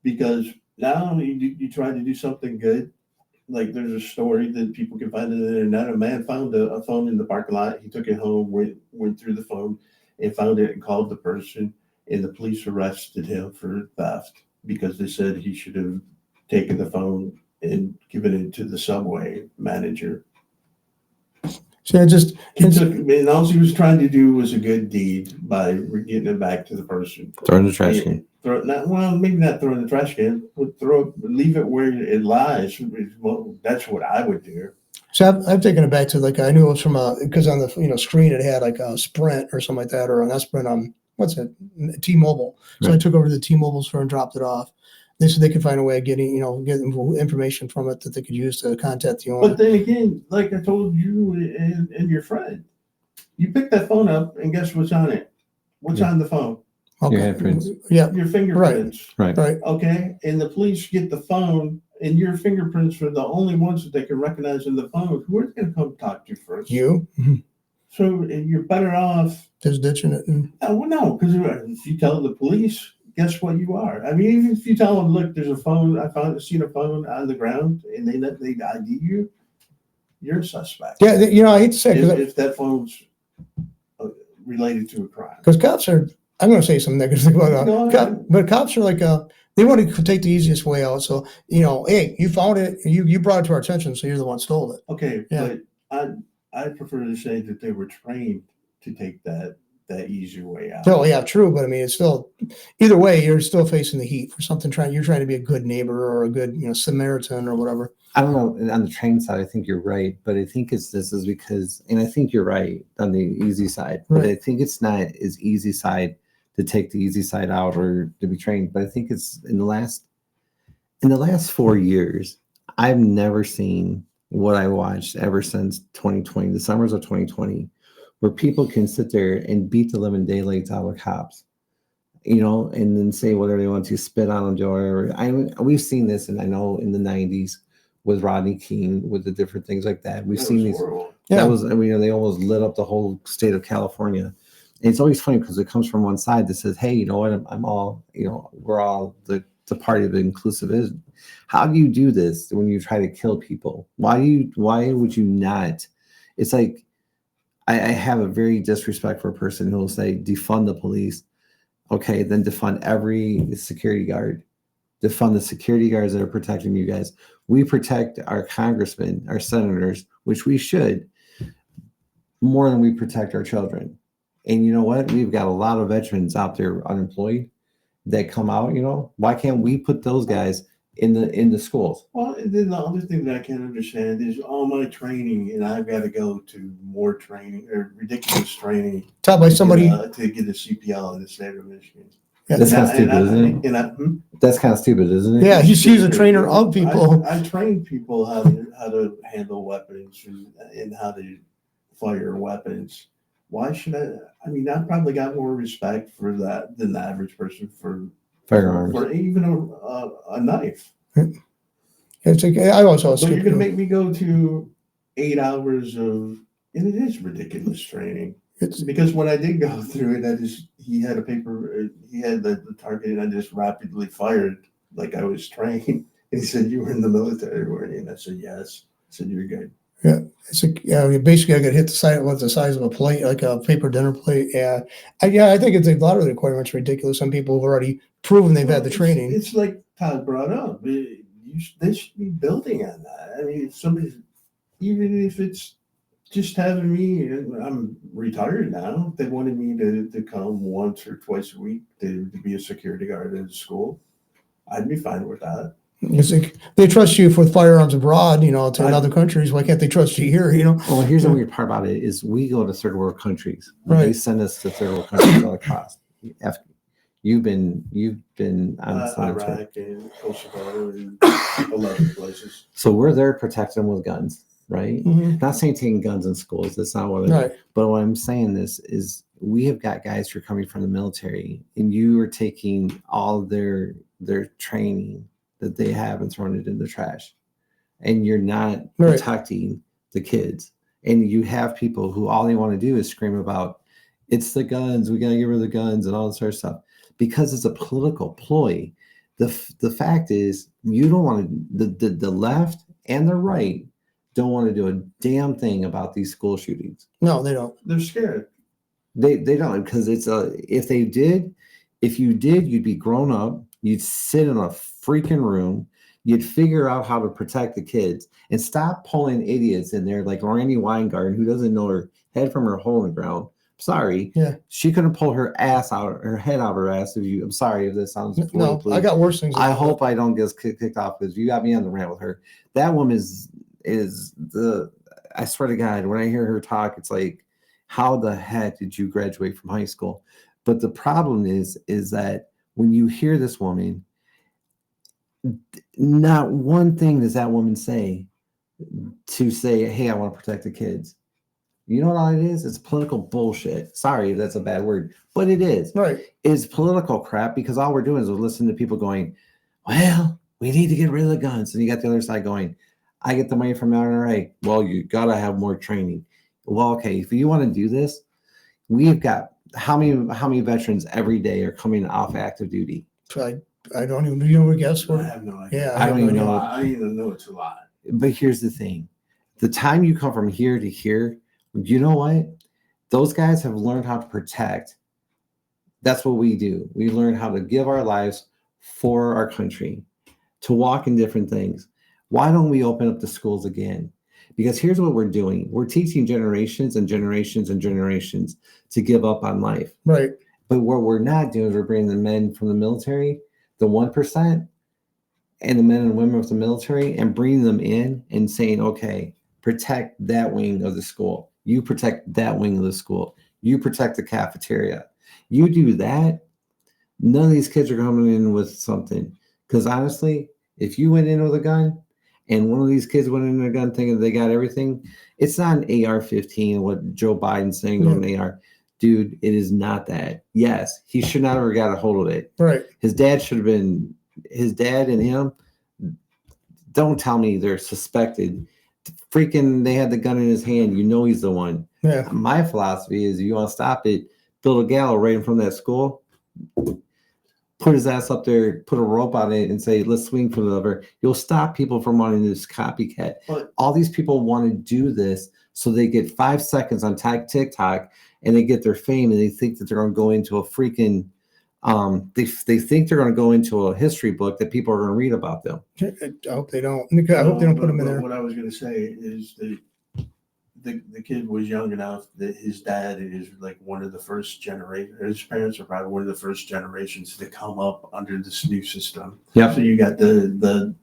Because now you try to do something good. Like there's a story that people can find on the internet. A man found a phone in the parking lot. He took it home, went through the phone and found it and called the person. And the police arrested him for theft because they said he should have taken the phone and given it to the subway manager. so And all he was trying to do was a good deed by getting it back to the person. Throw in the trash can. Maybe not throw in the trash can, but leave it where it lies. Well, that's what I would do. So I've taken it back to I knew it was from because on the screen it had like a Sprint or something like that, or not Sprint, what's it, T-Mobile. So I took over to the T-Mobile store and dropped it off. They said they could find a way of getting information from it that they could use to contact the owner. But then again, like I told you and your friend, you pick that phone up and guess what's on it? What's on the phone? Okay. Your handprints. Yeah. Your fingerprints. Right. Okay. And the police get the phone and your fingerprints are the only ones that they can recognize in the phone. Who are they going to come talk to first? You. So you're better off. Just ditching it. Well, no, because if you tell the police, guess what you are? I mean, even if you tell them, look, there's a phone, seen a phone on the ground and they ID you, you're a suspect. Yeah. I hate to say it If that phone's related to a crime. because cops are, I'm going to say some negative thing about Go ahead. but cops are they want to take the easiest way out. So, hey, you found it, you brought it to our attention, so you're the one who stole it. Okay, Yeah. but I prefer to say that they were trained to take that easier way out. Oh, yeah, true. But I mean, it's still, either way, you're still facing the heat for something you're trying to be a good neighbor or a good, Samaritan or whatever. I don't know. On the train side, I think you're right, but I think this is because, and I think you're right on the easy side, but Right. I think it's not as easy side to take the easy side out or to be trained. But I think it's in the last 4 years, I've never seen what I watched ever since 2020, the summers of 2020, where people can sit there and beat the living daylights out of cops, and then say whatever they want to, spit on them, or we've seen this, and I know in the 90s with Rodney King, with the different things like that. We've seen these. Horrible. Yeah. That was, they almost lit up the whole state of California. And it's always funny because it comes from one side that says, hey, you know what, I'm all, we're all the party of inclusivism. How do you do this when you try to kill people? Why would you not? It's like, I have a very disrespect for a person who will say, defund the police. Okay, then defund every security guard. Defund the security guards that are protecting you guys. We protect our congressmen, our senators, which we should, more than we protect our children. And you know what? We've got a lot of veterans out there unemployed that come out, why can't we put those guys in the schools? Well, and then the other thing that I can't understand is all my training, and I've got to go to more training or ridiculous training Taught by somebody. to get a CPL in the state of Michigan. Yeah, that's kind of stupid, isn't it? That's kind of stupid, isn't it? Yeah, he's a trainer of people. I train people how to handle weapons and how to fire weapons. Why should I? I mean, I've probably got more respect for that than the average person for firearms, for even a knife. It's like, I also. So you're going to make me go to 8 hours of, and it is ridiculous training. Because when I did go through it, he had a paper, he had the target, and I just rapidly fired like I was trained. And he said, "You were in the military, weren't you?" And I said, "Yes." I said, "You're good." Yeah, it's like, basically I got hit the size of a plate, like a paper dinner plate. Yeah, I think it's a lot of the requirements are ridiculous. Some people have already proven they've had the training. It's like Todd brought up. They should be building on that. I mean, if somebody, even if it's just having me, I'm retired now. They wanted me to come once or twice a week to be a security guard at the school. I'd be fine with that. It's like, they trust you with firearms abroad, you know, to I- other countries. Why can't they trust you here? You know, Well, here's the weird part about it is we go to third world countries. They Right. send us to third world countries all across. You've been on the cemetery. Iraq and Kosovo and 11 places. So we're there to protect them with guns, right? Mhm. Not saying taking guns in schools. That's not what I mean. Right. But what I'm saying this is we have got guys who are coming from the military and you are taking all their training that they have and throwing it in the trash. And you're not Right. protecting the kids. And you have people who all they want to do is scream about it's the guns, we gotta get rid of the guns and all this sort of stuff. Because it's a political ploy. The fact is you don't want to the left and the right don't want to do a damn thing about these school shootings. No, they don't. They're scared. They don't, because it's if they did, if you did, you'd be grown up, you'd sit in a freaking room, you'd figure out how to protect the kids and stop pulling idiots in there like Randy Weingarten, who doesn't know her head from her hole in the ground. Sorry. Yeah. She couldn't pull her ass out, her head out of her ass. I'm sorry if this sounds No, I got worse things. I hope I don't get kicked off because you got me on the rant with her. That woman is the, I swear to God, when I hear her talk, it's like, how the heck did you graduate from high school? But the problem is that when you hear this woman, not one thing does that woman say to say, hey, I want to protect the kids. You know what all it is? It's political bullshit. Sorry if that's a bad word, but it is. Right. It's political crap because all we're doing is we're listening to people going, well, we need to get rid of the guns. And you got the other side going, I get the money from NRA. Well, you got to have more training. Well, okay, if you want to do this, we've got how many veterans every day are coming off active duty? I don't even, you know, guess I what? have no idea. Yeah, I don't even know. I even know it's a lot. But here's the thing. The time you come from here to here, you know what? Those guys have learned how to protect. That's what we do. We learn how to give our lives for our country, to walk in different things. Why don't we open up the schools again? Because here's what we're doing. We're teaching generations and generations and generations to give up on life. Right. But what we're not doing is we're bringing the men from the military, the 1%, and the men and women of the military, and bringing them in and saying, okay, protect that wing of the school. You protect that wing of the school. You protect the cafeteria. You do that, none of these kids are coming in with something. Because honestly, if you went in with a gun and one of these kids went in with a gun thinking they got everything, it's not an AR-15, what Joe Biden's saying on an AR. Dude, it is not that. Yes, he should not have ever got a hold of it. Right. His dad and him, don't tell me they're suspected. Freaking, they had the gun in his hand. You know he's the one. Yeah. My philosophy is you want to stop it, build a gallows right in front of that school, put his ass up there, put a rope on it, and say, let's swing from the other. You'll stop people from wanting this copycat. But all these people want to do this so they get 5 seconds on TikTok and they get their fame and they think that they're going to go into a freaking they think they're going to go into a history book that people are going to read about them. I hope they don't. I hope they don't put them in there. What I was going to say is that the kid was young enough that his dad is like one of the first generation. His parents are probably one of the first generations to come up under this new system. Yeah. So you got the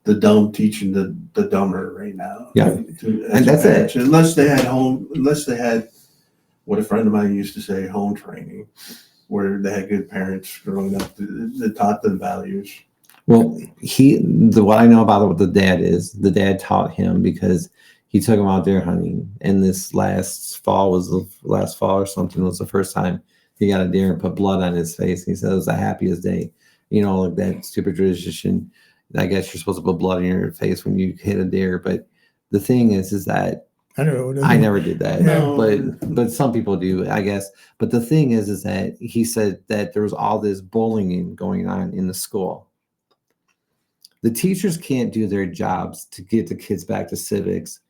dumb teaching the dumber right now. Yeah. And that's it. Unless they had what a friend of mine used to say, home training, where they had good parents growing up that taught them values. Well, what I know about what the dad taught him because he took him out deer hunting, and this last fall or something was the first time he got a deer and put blood on his face. He said it was the happiest day. You know, like that stupid tradition. I guess you're supposed to put blood in your face when you hit a deer, but the thing is that I don't know. I never did that, No. but some people do, I guess. But the thing is that he said that there was all this bullying going on in the school. The teachers can't do their jobs to get the kids back to civics,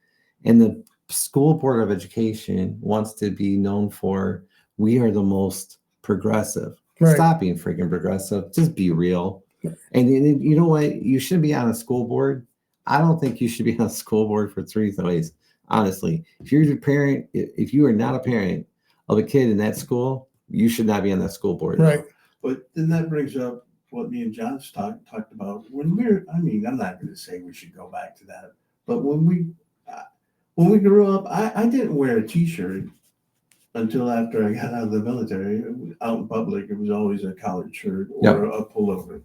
and the school board of education wants to be known for we are the most progressive. Right. Stop being freaking progressive. Just be real. And you know what? You shouldn't be on a school board. I don't think you should be on a school board for 3 ways. Honestly, if you're a parent, if you are not a parent of a kid in that school, you should not be on that school board. Right. But then that brings up what me and John talked about when I'm not going to say we should go back to that, but when we grew up, I didn't wear a T-shirt until after I got out of the military. Out in public, it was always a collared shirt or a pullover.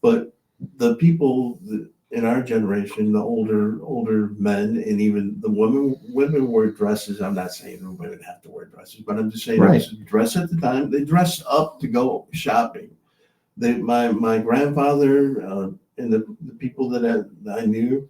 But the people in our generation, the older men, and even the women wore dresses. I'm not saying the women have to wear dresses, but I'm just saying it was a dress at the time. They dressed up to go shopping. My grandfather and the people that I knew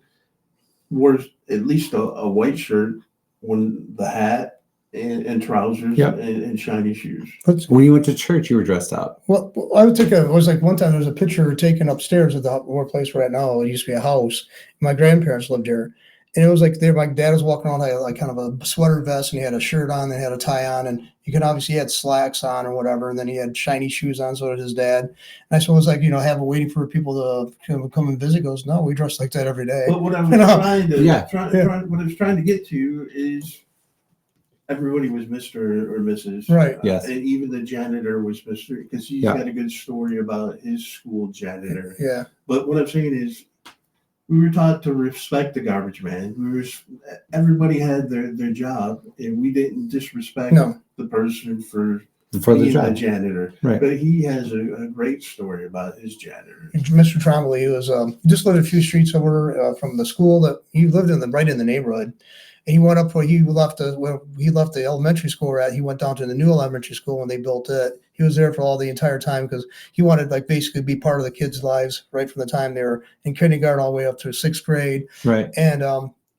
wore at least a white shirt, the hat, and trousers and shiny shoes. When you went to church, you were dressed up. Well, I would take it was like one time there was a picture taken upstairs at the workplace we're at now. It used to be a house. My grandparents lived here. And it was like my dad was walking around like kind of a sweater vest, and he had a shirt on and had a tie on, and you could obviously he had slacks on or whatever, and then he had shiny shoes on, so did his dad. And I suppose like, have waiting for people to come and visit. Goes, no, we dress like that every day. But what I was what I was trying to get to is everybody was Mr. or Mrs. Right. Yes. And even the janitor was Mr. because he's got a good story about his school janitor. Yeah. But what I'm saying is, we were taught to respect the garbage man. Everybody had their job, and we didn't disrespect the person for being the janitor. Right. But he has a great story about his janitor. Mr. Trombley, he was just lived a few streets over from the school that he lived right in the neighborhood. And he went up where he left the elementary school we're at. He went down to the new elementary school when they built it. He was there for all the entire time because he wanted like basically be part of the kids' lives right from the time they were in kindergarten all the way up to sixth grade. Right. And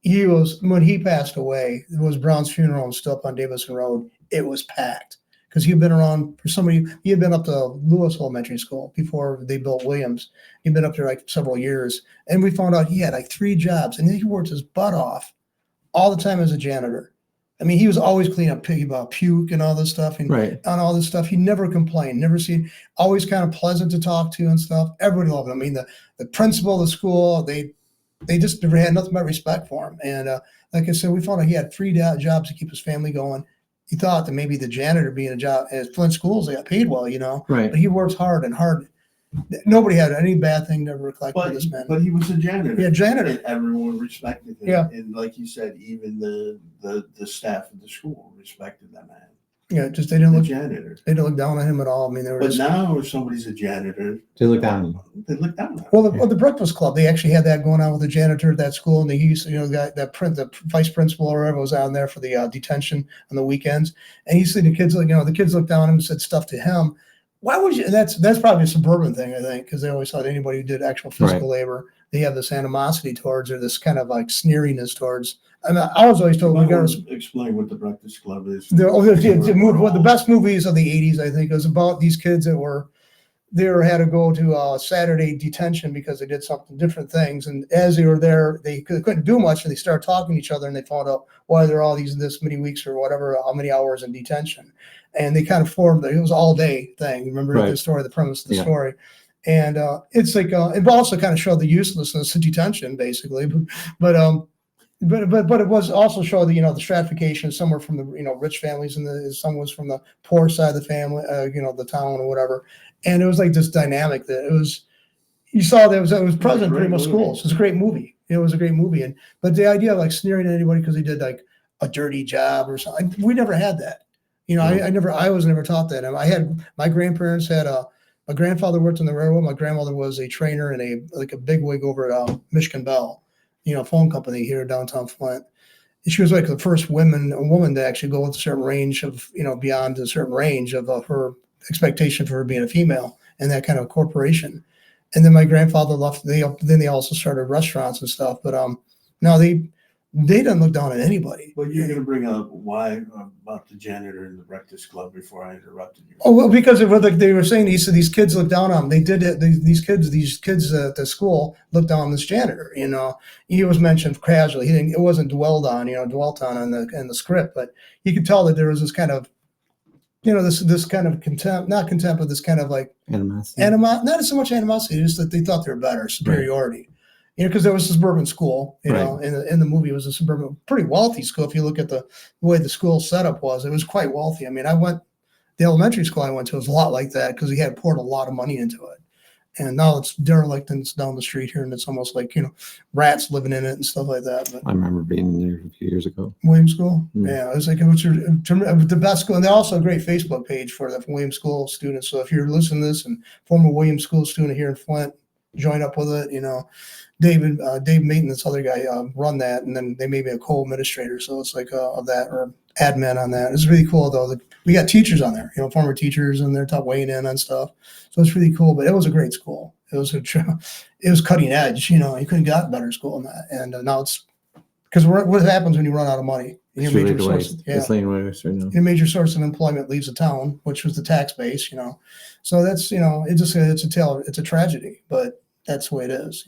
when he passed away, it was Brown's funeral and still up on Davison Road. It was packed because he'd been around for somebody. He had been up to Lewis Elementary School before they built Williams. He'd been up there like several years, and we found out he had like 3 jobs, and he worked his butt off all the time as a janitor. I mean, he was always cleaning up about puke and all this stuff, and on all this stuff. He never complained, always kind of pleasant to talk to and stuff. Everybody loved him. I mean, the principal of the school, they just never had nothing but respect for him. And like I said, we found out he had 3 jobs to keep his family going. He thought that maybe the janitor being a job at Flint schools, they got paid well, Right. But he works hard and hard. Nobody had any bad thing to reflect on this man. But he was a janitor. Yeah, janitor. And everyone respected him. Yeah. And like you said, even the staff of the school respected that man. Yeah, just they didn't janitor. They didn't look down on him at all. I mean, But now if somebody's a janitor, they look down on him. They look down on him. Well, the Breakfast Club, they actually had that going on with the janitor at that school, and they used to, the vice principal or whatever was out there for the detention on the weekends, and you see the kids, the kids looked down on him and said stuff to him. Why would you? That's probably a suburban thing, I think, because they always thought anybody who did actual physical labor, they have this animosity towards, or this kind of like sneeriness towards. I mean, I was always told, explain what the Breakfast Club is. One of the best movies of the 80s, I think, was about these kids that had to go to Saturday detention because they did something different things, and as they were there, they couldn't do much, and they started talking to each other, and they found out why they're all this many weeks or whatever, how many hours in detention. And they kind of formed it was all day thing. Remember the story, the premise of the story. And it's like it also kind of showed the uselessness of detention, basically. But it was also showed the stratification. Some were from the rich families, and some was from the poor side of the family, the town or whatever. And it was like this dynamic that it was. You saw that it was present in pretty much schools. It was a great movie. It was a great movie, but the idea of like sneering at anybody because they did like a dirty job or something, we never had that. I was never taught that. I had my grandparents had my grandfather worked in the railroad. My grandmother was a trainer and a bigwig over at Michigan Bell, phone company here in downtown Flint. And she was like the first woman to actually go with a certain range of, beyond a certain range of her expectation for her being a female in that kind of corporation. And then my grandfather left. Then they also started restaurants and stuff. But now they didn't look down at anybody. But you're going to bring up why about the janitor in the Breakfast Club before I interrupted you. Oh, well, because they were saying these kids look down on him. They did it. These kids at the school looked down on this janitor. He was mentioned casually. It wasn't dwelt on in the script, but you could tell that there was this kind of, this kind of contempt, not contempt, but this kind of like animosity. Not so much animosity, just that they thought they were better, superiority. because there was a suburban school, Right. in the movie it was a suburban, pretty wealthy school. If you look at the way the school setup was, it was quite wealthy. I mean, the elementary school I went to was a lot like that because he had poured a lot of money into it. And now it's derelict and it's down the street here, and it's almost like, rats living in it and stuff like that. But I remember being there a few years ago. Williams School, Mm. yeah, it was like it was the best school, and they also have a great Facebook page for the Williams School students. So if you're listening to this and former Williams School student here in Flint, join up with it. Dave Maton, this other guy, run that, and then they made me a co-administrator. So it's like of that or admin on that. It's really cool though. We got teachers on there, former teachers, and they're weighing in on stuff. So it's really cool. But it was a great school. It was cutting edge. You couldn't get a better school than that. And now it's because what happens when you run out of money? Your major source, It's laying waste right now. your major source of employment leaves the town, which was the tax base. So that's it's a tragedy, but that's the way it is.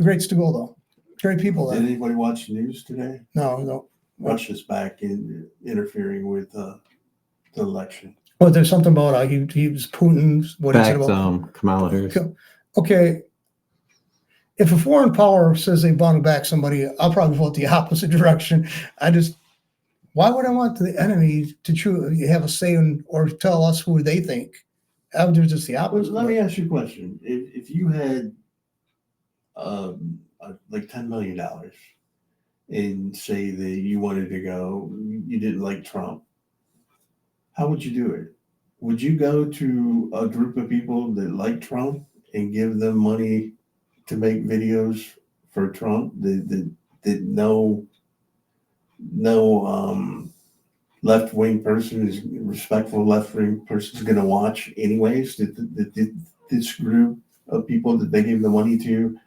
Great school though, great people Did there. anybody watch the news today? No. Russia's back in interfering with the election. Well, there's something about he was Putin's what he said Back about. Kamala Harris. Okay, if a foreign power says they want to back somebody, I'll probably vote the opposite direction. Why would I want the enemy to have a say or tell us who they think? I would do just the opposite. Let me ask you a question. If you had like $10 million and say that you wanted to go, you didn't like Trump, how would you do it? Would you go to a group of people that like Trump and give them money to make videos for Trump that no left-wing person is respectful left-wing person is going to watch anyways? This group of people that they give the money to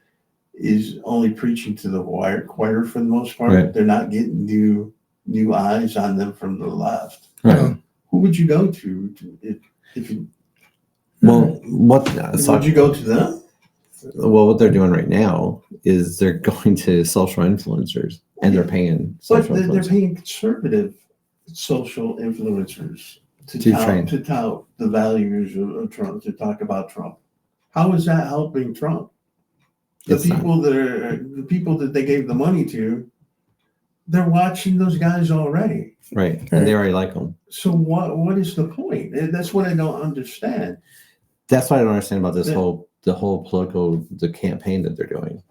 is only preaching to the choir for the most part. Right. They're not getting new eyes on them from the left. Right. Who would you go to if you? Well, Would you go to them? Well, what they're doing right now is they're going to social influencers and they're paying But social they're influencers. paying conservative social influencers to train. tout the values of Trump, to talk about Trump. How is that helping Trump? The people that they gave the money to, they're watching those guys already. Right. And they already like them. So what is the point? And that's what I don't understand. That's what I don't understand about this Yeah. the whole the campaign that they're doing.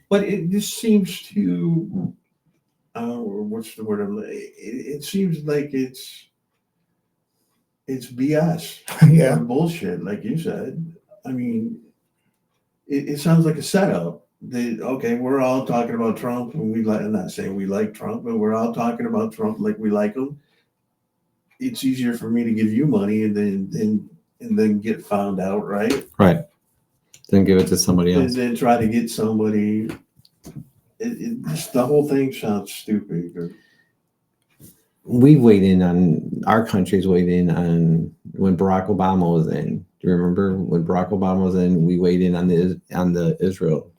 But it just seems to, what's the word? It seems like it's BS. Yeah. Bullshit, like you said. I mean, it sounds like a setup. Okay, we're all talking about Trump, and I'm not saying we like Trump, but we're all talking about Trump like we like him. It's easier for me to give you money and then get found out, right? Right. Then give it to somebody And else. then try to get somebody. The whole thing sounds stupid. We weighed in on our country's weighed in on when Barack Obama was in. Do you remember when Barack Obama was in? We weighed in on the Israel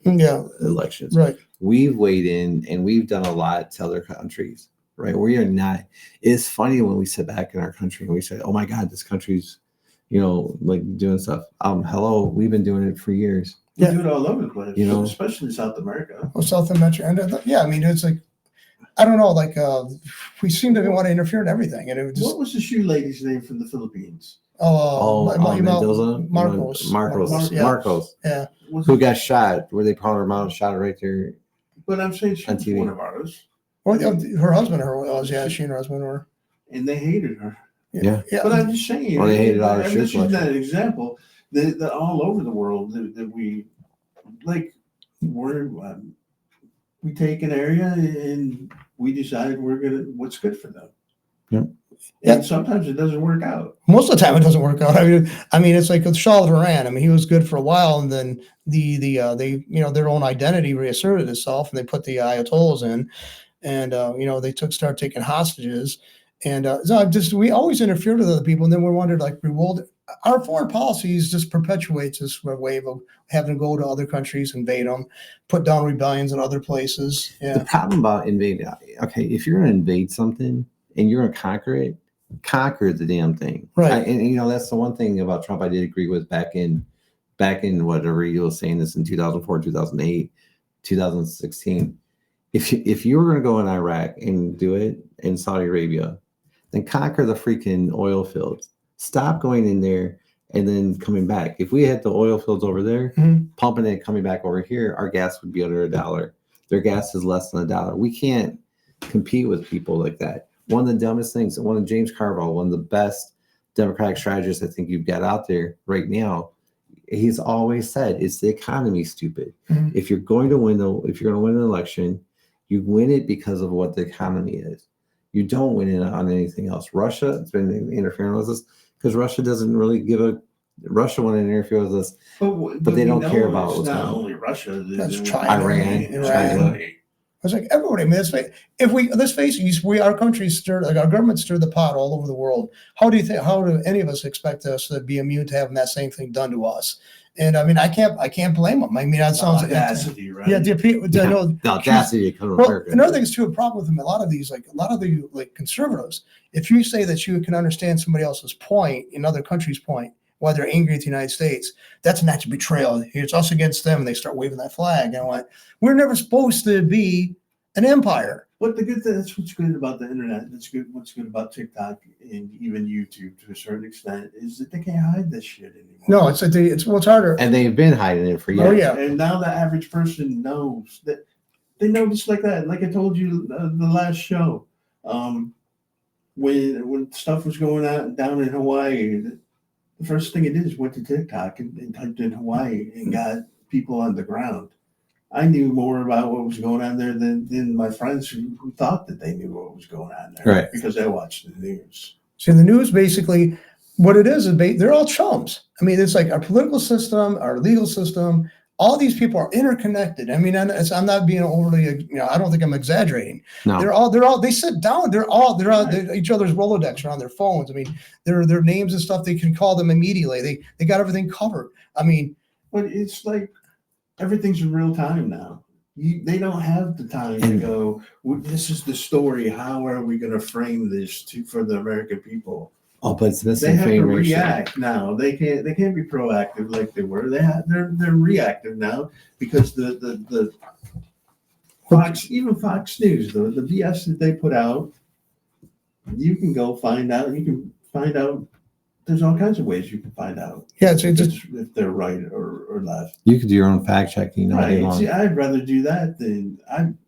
elections. Right. We've weighed in and we've done a lot to other countries. Right. We are not. It's funny when we sit back in our country and we say, "Oh my God, this country's, like doing stuff." Hello, we've been doing it for years. We do it all over the place, You know? especially South America. Well, South America, and I mean, it's like, I don't know, like we seem to want to interfere in everything, and it would just. What was the shoe lady's name from the Philippines? Mendoza? Marcos. Yeah. Marcos. Yeah. Who got shot? Where they called her mom, shot her right there. But I'm saying she On was TV. one of ours, Well, her husband, she and her husband were. and they hated her. Yeah. But I'm just saying, Well, they hated all her I'm shoes just using collection. that example that all over the world that we like. We take an area and we decide what's good for them. Yep. And sometimes it doesn't work out. Most of the time, it doesn't work out. I mean, it's like with Shah of Iran. I mean, he was good for a while, and then they their own identity reasserted itself, and they put the Ayatollahs in, and they started taking hostages, and we always interfered with other people, and then we wondered like, our foreign policies just perpetuates this wave of having to go to other countries, invade them, put down rebellions in other places. Yeah. The problem about invading, okay, if you're going to invade something and you're going to conquer it, conquer the damn thing. Right. And that's the one thing about Trump I did agree with back in back in whatever you were saying this in 2004, 2008, 2016. If you were going to go in Iraq and do it in Saudi Arabia, then conquer the freaking oil fields. Stop going in there and then coming back. If we had the oil fields over there, pumping it, coming back over here, our gas would be under $1. Their gas is less than $1. We can't compete with people like that. One of the dumbest things, one of James Carville, one of the best Democratic strategists I think you've got out there right now, he's always said it's the economy, stupid. If you're going to win an election, you win it because of what the economy is. You don't win it on anything else. Russia has been interfering with us because Russia doesn't really Russia want to interfere with us, but they don't care about what's not going on. only Russia. That's China, Iran, China. It's like everybody. I mean, let's face it. Our country our government stirred the pot all over the world. How do any of us expect us to be immune to having that same thing done to us? And I mean, I can't blame them. I mean, that sounds audacity, right? Yeah, the audacity to come to well, America. another thing is too a problem with them. A lot of the conservatives. If you say that you can understand somebody else's point, another country's point, why they're angry at the United States, that's an act of betrayal. It's us against them, and they start waving that flag. And what? We're never supposed to be an empire. What the good thing, that's what's good about the internet. That's good. What's good about TikTok and even YouTube to a certain extent is that they can't hide this shit anymore. No, it's harder. And they've been hiding it for years. Oh yeah. And now the average person knows that they know just like that. Like I told you the last show, when stuff was going on down in Hawaii, the first thing it did is went to TikTok and typed in Hawaii and got people on the ground. I knew more about what was going on there than my friends who thought that they knew what was going on there, right? Because they watched the news. See, the news basically, what it is they're all chums. I mean, it's like our political system, our legal system. All these people are interconnected. I mean, I'm not being overly, I don't think I'm exaggerating. No. They sit down. They're each other's Rolodex are on their phones. I mean, their names and stuff. They can call them immediately. They got everything covered. I mean, but it's like everything's in real time now. They don't have the time to go, well, this is the story. How are we going to frame this for the American people? Oh, but it's they have to react now. They can't be proactive like they were. They're reactive now because the Fox, even Fox News, the BS that they put out, you can go find out. You can find out. There's all kinds of ways you can find out. Yeah, if they're right or left. You could do your own fact checking. Right. See, I'd rather do that than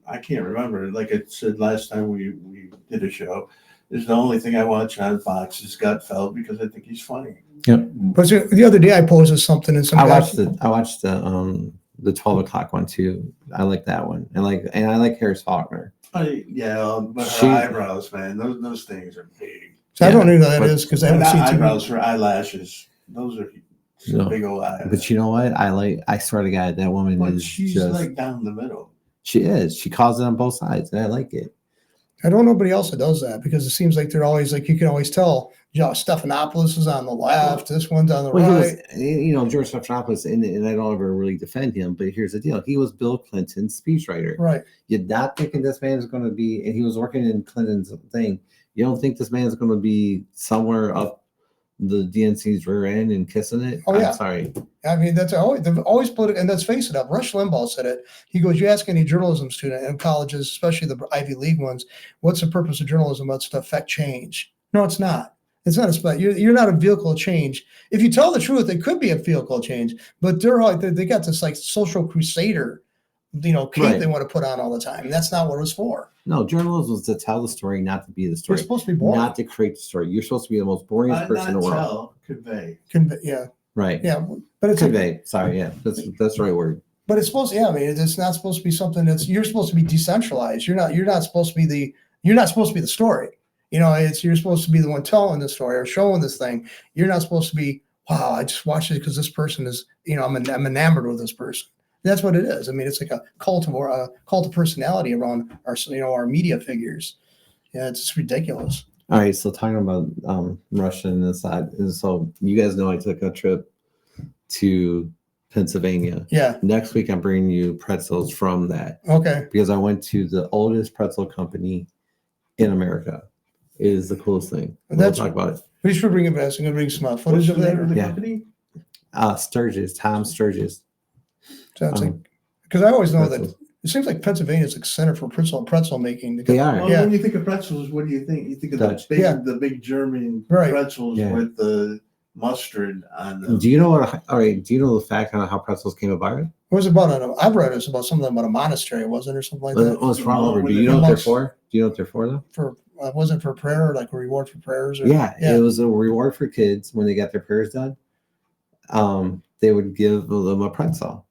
I can't remember. Like I said last time we did a show. Is the only thing I watch on Fox is Gutfeld because I think he's funny. Yep. But the other day I posted something and I watched the 12 o'clock one too. I like that one. And I like Harris Faulkner. But her eyebrows, man, those things are big. So I don't know who that is because I haven't seen eyebrows for eyelashes. Those are big old eyes. But you know what? I swear to God, that woman is she's just like down the middle. She is. She calls it on both sides, and I like it. I don't know nobody else that does that because it seems like they're always like you can always tell. Stephanopoulos is on the left. This one's on the right. George Stephanopoulos, and I don't ever really defend him, but here's the deal: he was Bill Clinton's speechwriter. Right. You're not thinking this man is going to be, and he was working in Clinton's thing. You don't think this man is going to be somewhere up the DNC's rear end and kissing it? Oh yeah. I'm sorry. I mean, they've always political, and let's face it. Rush Limbaugh said it. He goes, "You ask any journalism student in colleges, especially the Ivy League ones, what's the purpose of journalism? It's to affect change. No, it's not. It's not you're not a vehicle of change. If you tell the truth, it could be a vehicle of change. But they got this like social crusader, cape right. They want to put on all the time, and that's not what it was for. No, journalism is to tell the story, not to be the story. It's supposed to be boring, not to create the story. You're supposed to be the most boring person in the world. Convey. Yeah. Right. Yeah, but it's convey. Sorry, yeah, that's the right word. But it's supposed to. Yeah, I mean, it's not supposed to be something you're supposed to be decentralized. You're not supposed to be the story. You're supposed to be the one telling the story or showing this thing. You're not supposed to be, wow, I just watched it because this person is, I'm enamored with this person. That's what it is. I mean, it's like a cult of personality around our media figures. Yeah, it's just ridiculous. All right, so talking about Russia and this side, and so you guys know I took a trip to Pennsylvania. Yeah. Next week I'm bringing you pretzels from that. Okay. Because I went to the oldest pretzel company in America. It is the coolest thing. We'll talk about it. We should bring it back. I'm going to bring some footage of that. The company? Sturgis, Tom Sturgis. So it's like, because I always know pretzels. that it seems like Pennsylvania is like center for pretzel making. They are. Well, Yeah. when you think of pretzels, what do you think? You think of Dutch. the big German Right. pretzels Yeah. with the mustard on them. Do you know what? All right. Do you know the fact on how pretzels came about? It was about I've read it's about something about a monastery, wasn't it, or something like that? Let's wrong over. Do When you they- know what they're monks- for? Do you know what they're for though? For wasn't for prayer, like a reward for prayers. Or, Yeah, it was a reward for kids when they got their prayers done. They would give them a pretzel.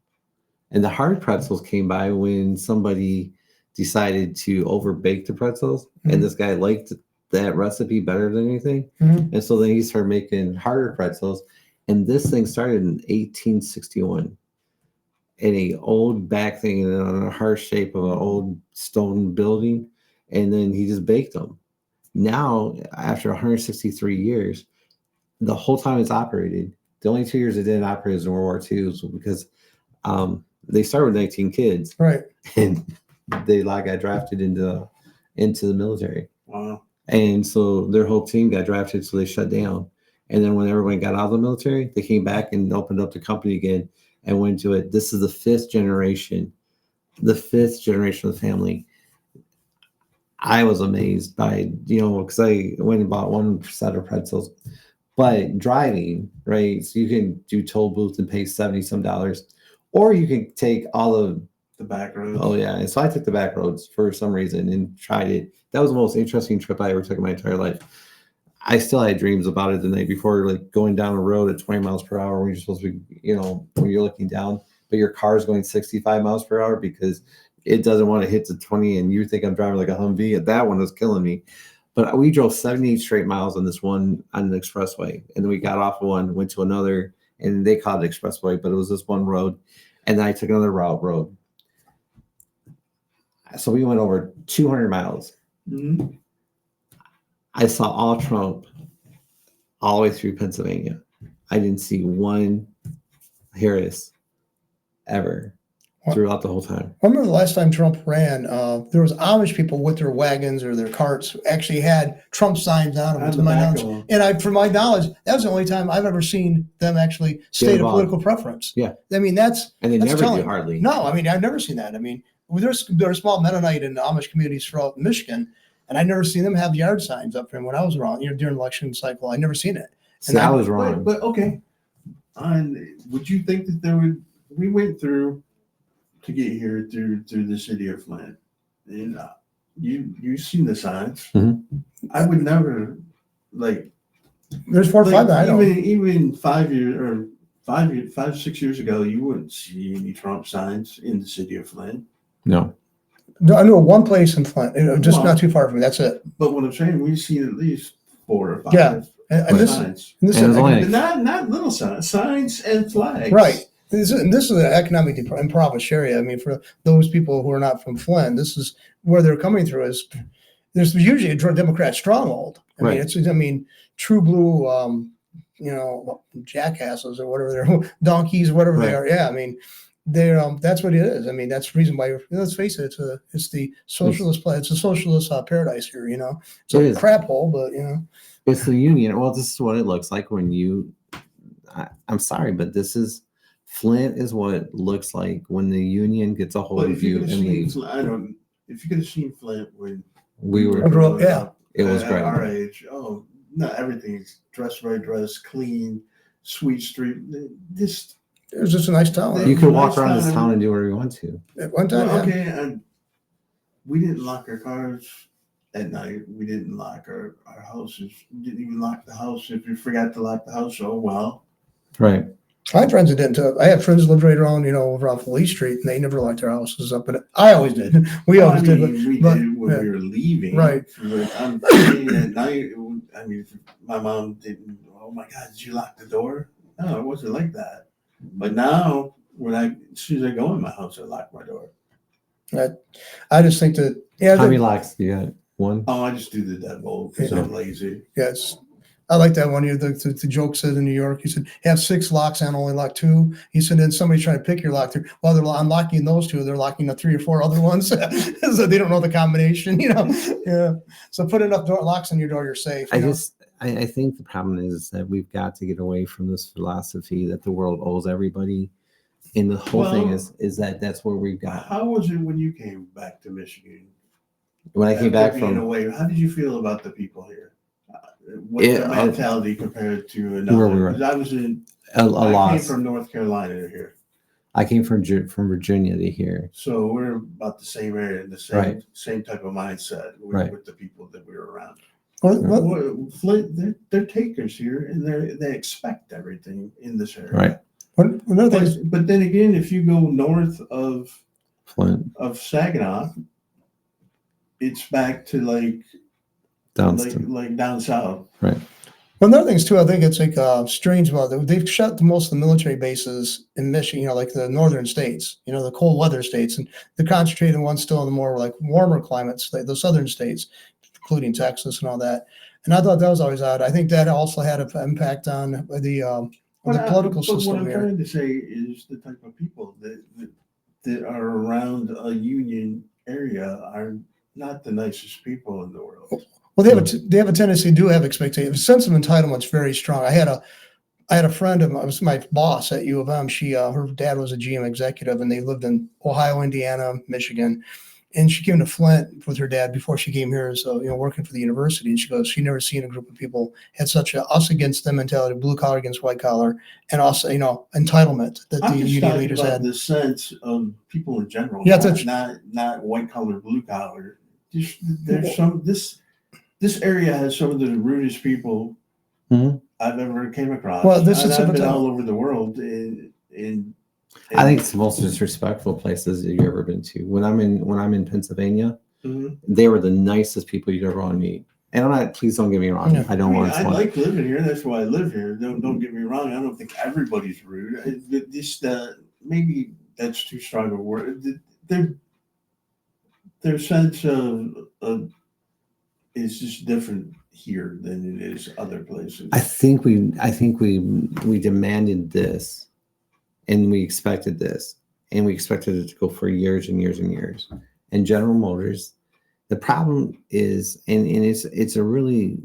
And the hard pretzels came by when somebody decided to overbake the pretzels, and this guy liked that recipe better than anything. Mhm. And so then he started making harder pretzels. And this thing started in 1861 in a old back thing in a heart shape of an old stone building. And then he just baked them. Now, after 163 years, the whole time it's operated, the only 2 years it didn't operate was in World War II, so because they started with 19 kids, Right. and they got drafted into the military, Wow. and so their whole team got drafted, so they shut down. And then when everyone got out of the military, they came back and opened up the company again and went to it. This is the fifth generation of the family. I was amazed by, because I went and bought one set of pretzels. But driving, right? So you can do toll booth and pay $70 some, or you can take all of The back roads. Oh yeah, and so I took the back roads for some reason and tried it. That was the most interesting trip I ever took in my entire life. I still had dreams about it the night before, like going down a road at 20 miles per hour when you're supposed to be, when you're looking down, but your car's going 65 miles per hour because it doesn't want to hit the 20, and you think I'm driving like a Humvee. That one was killing me. But we drove 78 straight miles on this one on the expressway, and then we got off of one, went to another, and they called it expressway, but it was this one road, and then I took another road. So we went over 200 miles. Mm-hmm. I saw all Trump all the way through Pennsylvania. I didn't see one Harris ever throughout the whole time. I remember the last time Trump ran, there was Amish people with their wagons or their carts actually had Trump signs on them. On To the my back knowledge. of 'em. And from my knowledge, that was the only time I've ever seen them actually state a involved. political preference. Yeah. I mean, And they that's never telling. do hardly. No, I mean, I've never seen that. I mean, there's small Mennonite and Amish communities throughout Michigan, and I've never seen them have yard signs up there when I was around, during election cycle. I never seen it. See, I was wrong. But okay. Would you think that we went through to get here through the city of Flint, and you've seen the signs. Mhm. I would never There's 4 or 5 that I know. even 5 years or 5, 6 years ago, you wouldn't see any Trump signs in the city of Flint. No. I know one place in Flint, just Well- not too far from me. That's it. But what I'm saying, we've seen at least 4 or 5 Yeah. And this, signs. and this And is it's only- But not little signs and flags. right. This is an economically impoverished area. I mean, for those people who are not from Flint, this is where they're coming through. There's usually a Democrat stronghold. Right. I mean, true blue, jackasses or whatever they're donkeys, whatever they Right. are. Yeah, I mean, they're that's what it is. I mean, that's the reason why. Let's face it, it's the socialist place. It's a socialist paradise here. It's It a is. crap hole, but It's the union. Well, this is what it looks like when I'm sorry, but Flint is what it looks like when the union gets a hold But of if you you could have and seen, leaves. if you could have seen Flint when We were, I grew up, growing yeah. up it was at great. our age, not everything's dress, clean, sweet street. This it was just a nice town. You could walk Nice around this town. town and do whatever you want to. At one time, well, yeah. okay, and we didn't lock our cars at night. We didn't lock our houses. We didn't even lock the house. If you forgot to lock the house, oh well. Right. I had friends that didn't. I had friends that lived right around, over on Police Street, and they never locked their houses up. But I always did. We always did. We but- did when yeah. we were leaving. Right. But I'm saying at night, if my mom didn't, oh my God, did you lock the door? No, it wasn't like that. But now, as soon as I go in my house, I lock my door. I just think that, yeah, How many locks do you got? One? Oh, I just do the deadbolt because I'm lazy. yes. I like that one. The joke said in New York, he said, have 6 locks and only lock 2. He said, then somebody's trying to pick your lock. While they're unlocking those 2, they're locking the 3 or 4 other ones. So they don't know the combination, Yeah. So put enough locks on your door, you're safe. I I think the problem is that we've got to get away from this philosophy that the world owes everybody. And the whole thing is that that's where we've got. How was it when you came back to Michigan? When I came back from away, how did you feel about the people here? What's the mentality compared to another? Where we were. Because I was in a lot. I came from North Carolina to here. I came from Virginia to here. So we're about the same area, the same type of mindset with the people that we were around. Flint, they're takers here, and they expect everything in this area. Right. But then again, if you go north of Flint, of Saginaw, it's back to like down south. Right. Well, another things too, I think it's like strange about it. They've shut most of the military bases in Michigan, like the northern states, the cold weather states, and they're concentrating ones still in the more like warmer climates, like the southern states, including Texas and all that. And I thought that was always odd. I think that also had an impact on the political system. What I'm trying to say is the type of people that are around a union area are not the nicest people in the world. Well, they have a tendency to have expectations. A sense of entitlement's very strong. I had a friend of mine, was my boss at U of M. Her dad was a GM executive, and they lived in Ohio, Indiana, Michigan. And she came to Flint with her dad before she came here, so working for the university. And she goes, she never seen a group of people had such a us against them mentality, blue collar against white collar, and also entitlement that the union leaders had. The sense of people in general, not white collar, blue collar. There's some this area has some of the rudest people I've ever came across. Well, I've been all over the world, and I think it's the most disrespectful places you've ever been to. When I'm in Pennsylvania, they were the nicest people you'd ever want to meet. And please don't get me wrong. I like living here. That's why I live here. Don't get me wrong. I don't think everybody's rude. Maybe that's too strong a word. Their sense of is just different here than it is other places. I think we demanded this, and we expected this, and we expected it to go for years and years and years. And General Motors, the problem is, and it's a really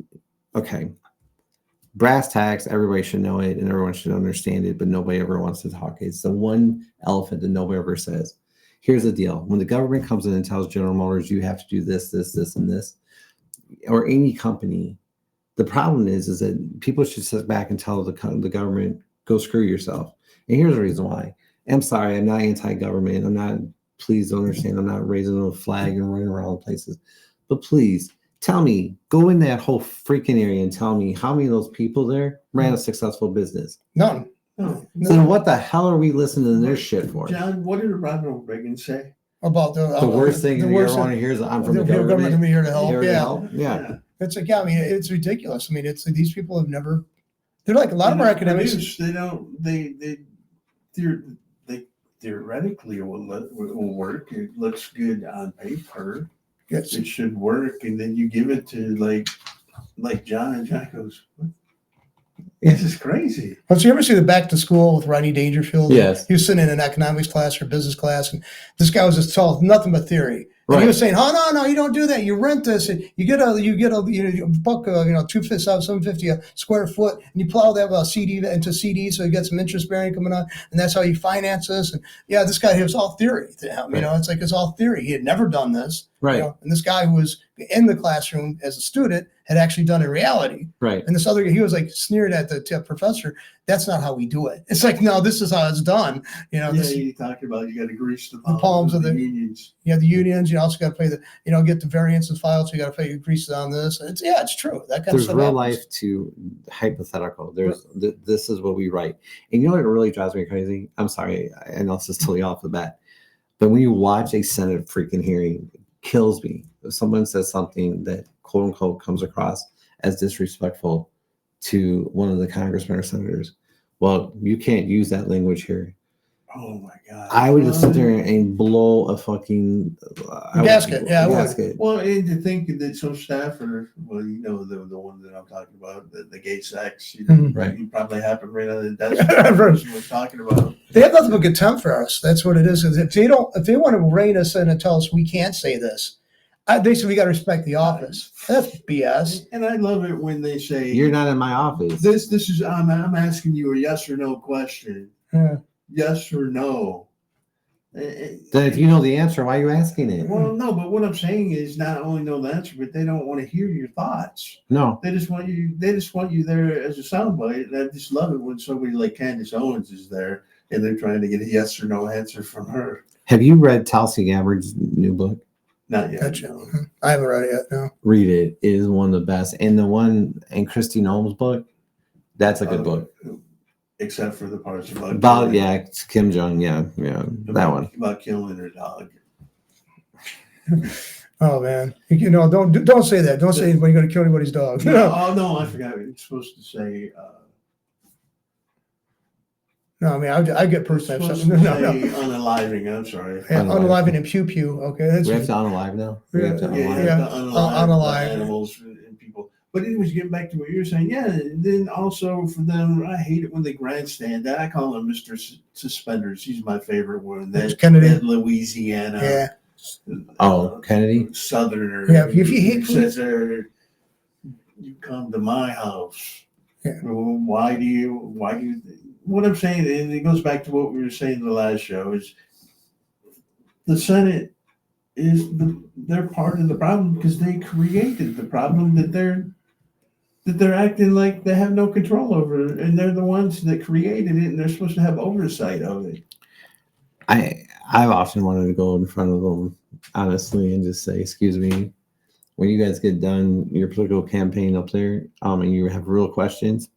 brass tacks. Everybody should know it, and everyone should understand it, but nobody ever wants to talk. It's the one elephant that nobody ever says. Here's the deal: when the government comes in and tells General Motors you have to do this, this, this, and this, or any company, the problem is that people should sit back and tell the government, go screw yourself. And here's the reason why. I'm sorry, I'm not anti-government. I'm not, please don't understand, I'm not raising a flag and running around places. But please, tell me, go in that whole freaking area and tell me how many of those people there ran a successful business. None. No. Then what the hell are we listening to their shit for? John, what did Ronald Reagan say? About the worst thing you ever want to hear is I'm from the government. I'm here to help. Yeah. It's like, it's ridiculous. I mean, it's like these people have never, they're like a lot of our academics. They theoretically will work. It looks good on paper. Yes. It should work. And then you give it to like John, and John goes, this is crazy. Well, so you ever see the Back to School with Rodney Dangerfield? Yes. He was sitting in an economics class or business class, and this guy was just told nothing but theory. And right. He was saying, "Oh no, you don't do that. You rent this, and you get a buck, $250 a square foot, and you plow that CD into CD, so you get some interest bearing coming on, and that's how you finance this." And this guy, it was all theory to him. Right. It's like it's all theory. He had never done this. Right. And this guy who was in the classroom as a student had actually done it in reality. Right. And this other guy, he was like sneered at the professor. That's not how we do it. It's like, no, this is how it's done. You talked about you got to grease the palms of the unions. Yeah, the unions. You also got to pay get the variances filed. So you got to pay grease on this. It's true. That kind of stuff. There's real happens. life to hypothetical. This is what we write. And what really drives me crazy? I'm sorry, and I'll just tell you off the bat. But when you watch a Senate freaking hearing, it kills me. If someone says something that quote unquote comes across as disrespectful to one of the congressmen or senators, well, you can't use that language here. Oh my God! I would just sit there and blow a fucking gasket. Gasket. Well, and to think that some staffer, the one that I'm talking about, the gay sex, right? You probably happened right on the desk. We're talking about. They have nothing but contempt for us. That's what it is. If they want to rein us in and tell us we can't say this, They said we got to respect the office. That's BS. And I love it when they say, You're not in my office. this is, I'm asking you a yes or no question. Yeah. Yes or no. Then if you know the answer, why are you asking it? Well, no, but what I'm saying is not only know the answer, but they don't want to hear your thoughts. No. They just want you there as a soundbite. And I just love it when somebody like Candace Owens is there and they're trying to get a yes or no answer from her. Have you read Tulsi Gabbard's new book? Not yet. Gotcha. No. I haven't read it yet. No. Read it. It is one of the best. And the one in Christy Nolan's book, that's a good book. Except for the parts About it's Kim Jong. Yeah, that one. About killing her dog. Oh man, don't say that. Don't say anybody's going to kill anybody's dog. No, oh no, I forgot. It's supposed to say. No, I mean I get personal. No. Unaliving. I'm sorry. Yeah, unaliving and pew pew. Okay, that's We have to unalive now. We have to unalive animals and people. But it was getting back to what you were saying. Yeah, and then also for them, I hate it when they grandstand. I call him Mr. Suspenders. He's my favorite one. That Kennedy. That Louisiana. Yeah. Kennedy. Southerner. Yeah, if you hate says there, you come to my house. Yeah. Well, why do you? What I'm saying, and it goes back to what we were saying in the last show, is the Senate they're part of the problem because they created the problem that they're acting like they have no control over it, and they're the ones that created it, and they're supposed to have oversight of it. I've often wanted to go in front of them, honestly, and just say, excuse me, when you guys get done your political campaign up there, and you have real questions,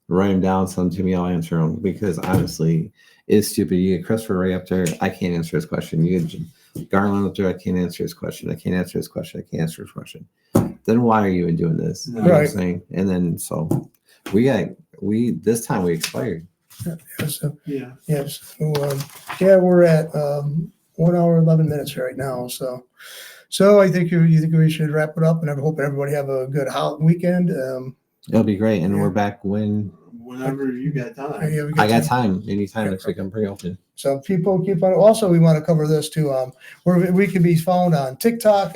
write them down, send them to me, I'll answer them, because honestly, it's stupid. You get Christopher Ray up there, I can't answer his question. You get Garland up there, I can't answer his question. I can't answer his question. I can't answer his question. Then why are you even doing this? You know what I'm saying? And then so this time we expired. Yeah. We're at 1 hour 11 minutes right now. So I think you think we should wrap it up, and I hope everybody have a good weekend. It'll be great, and we're back whenever you got time. I got time. Anytime next week, I'm pretty open. So people keep on. Also, we want to cover this too. Where we can be found on TikTok.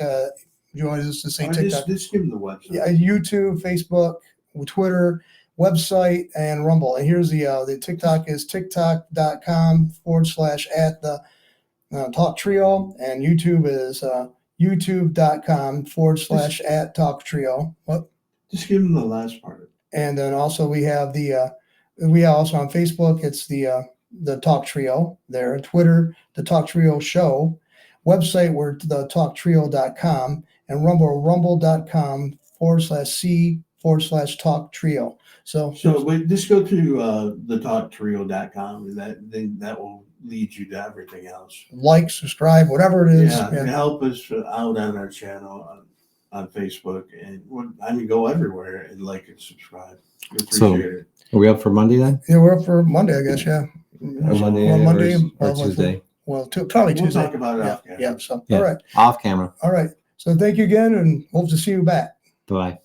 You want us to say TikTok? Just give them the website. Yeah, YouTube, Facebook, Twitter, website, and Rumble. And here's the TikTok is tiktok.com /at the Talk Trio, and YouTube is youtube.com /at Talk Trio. What? Just give them the last part. And then also we have we also on Facebook, it's the Talk Trio there. Twitter, the Talk Trio Show. Website, we're the talktrio.com, and rumble.com /c /talk trio. So just go to the talktrio.com, and that will lead you to everything else. Like, subscribe, whatever it is. Yeah. Help us out on our channel on Facebook, and go everywhere and like and subscribe. We appreciate it. Are we up for Monday then? Yeah, we're up for Monday, I guess. Yeah. Monday or Tuesday. Well, probably Tuesday. We'll talk about it off camera. Yeah. So all right. Off camera. All right. So thank you again, and hope to see you back. Bye.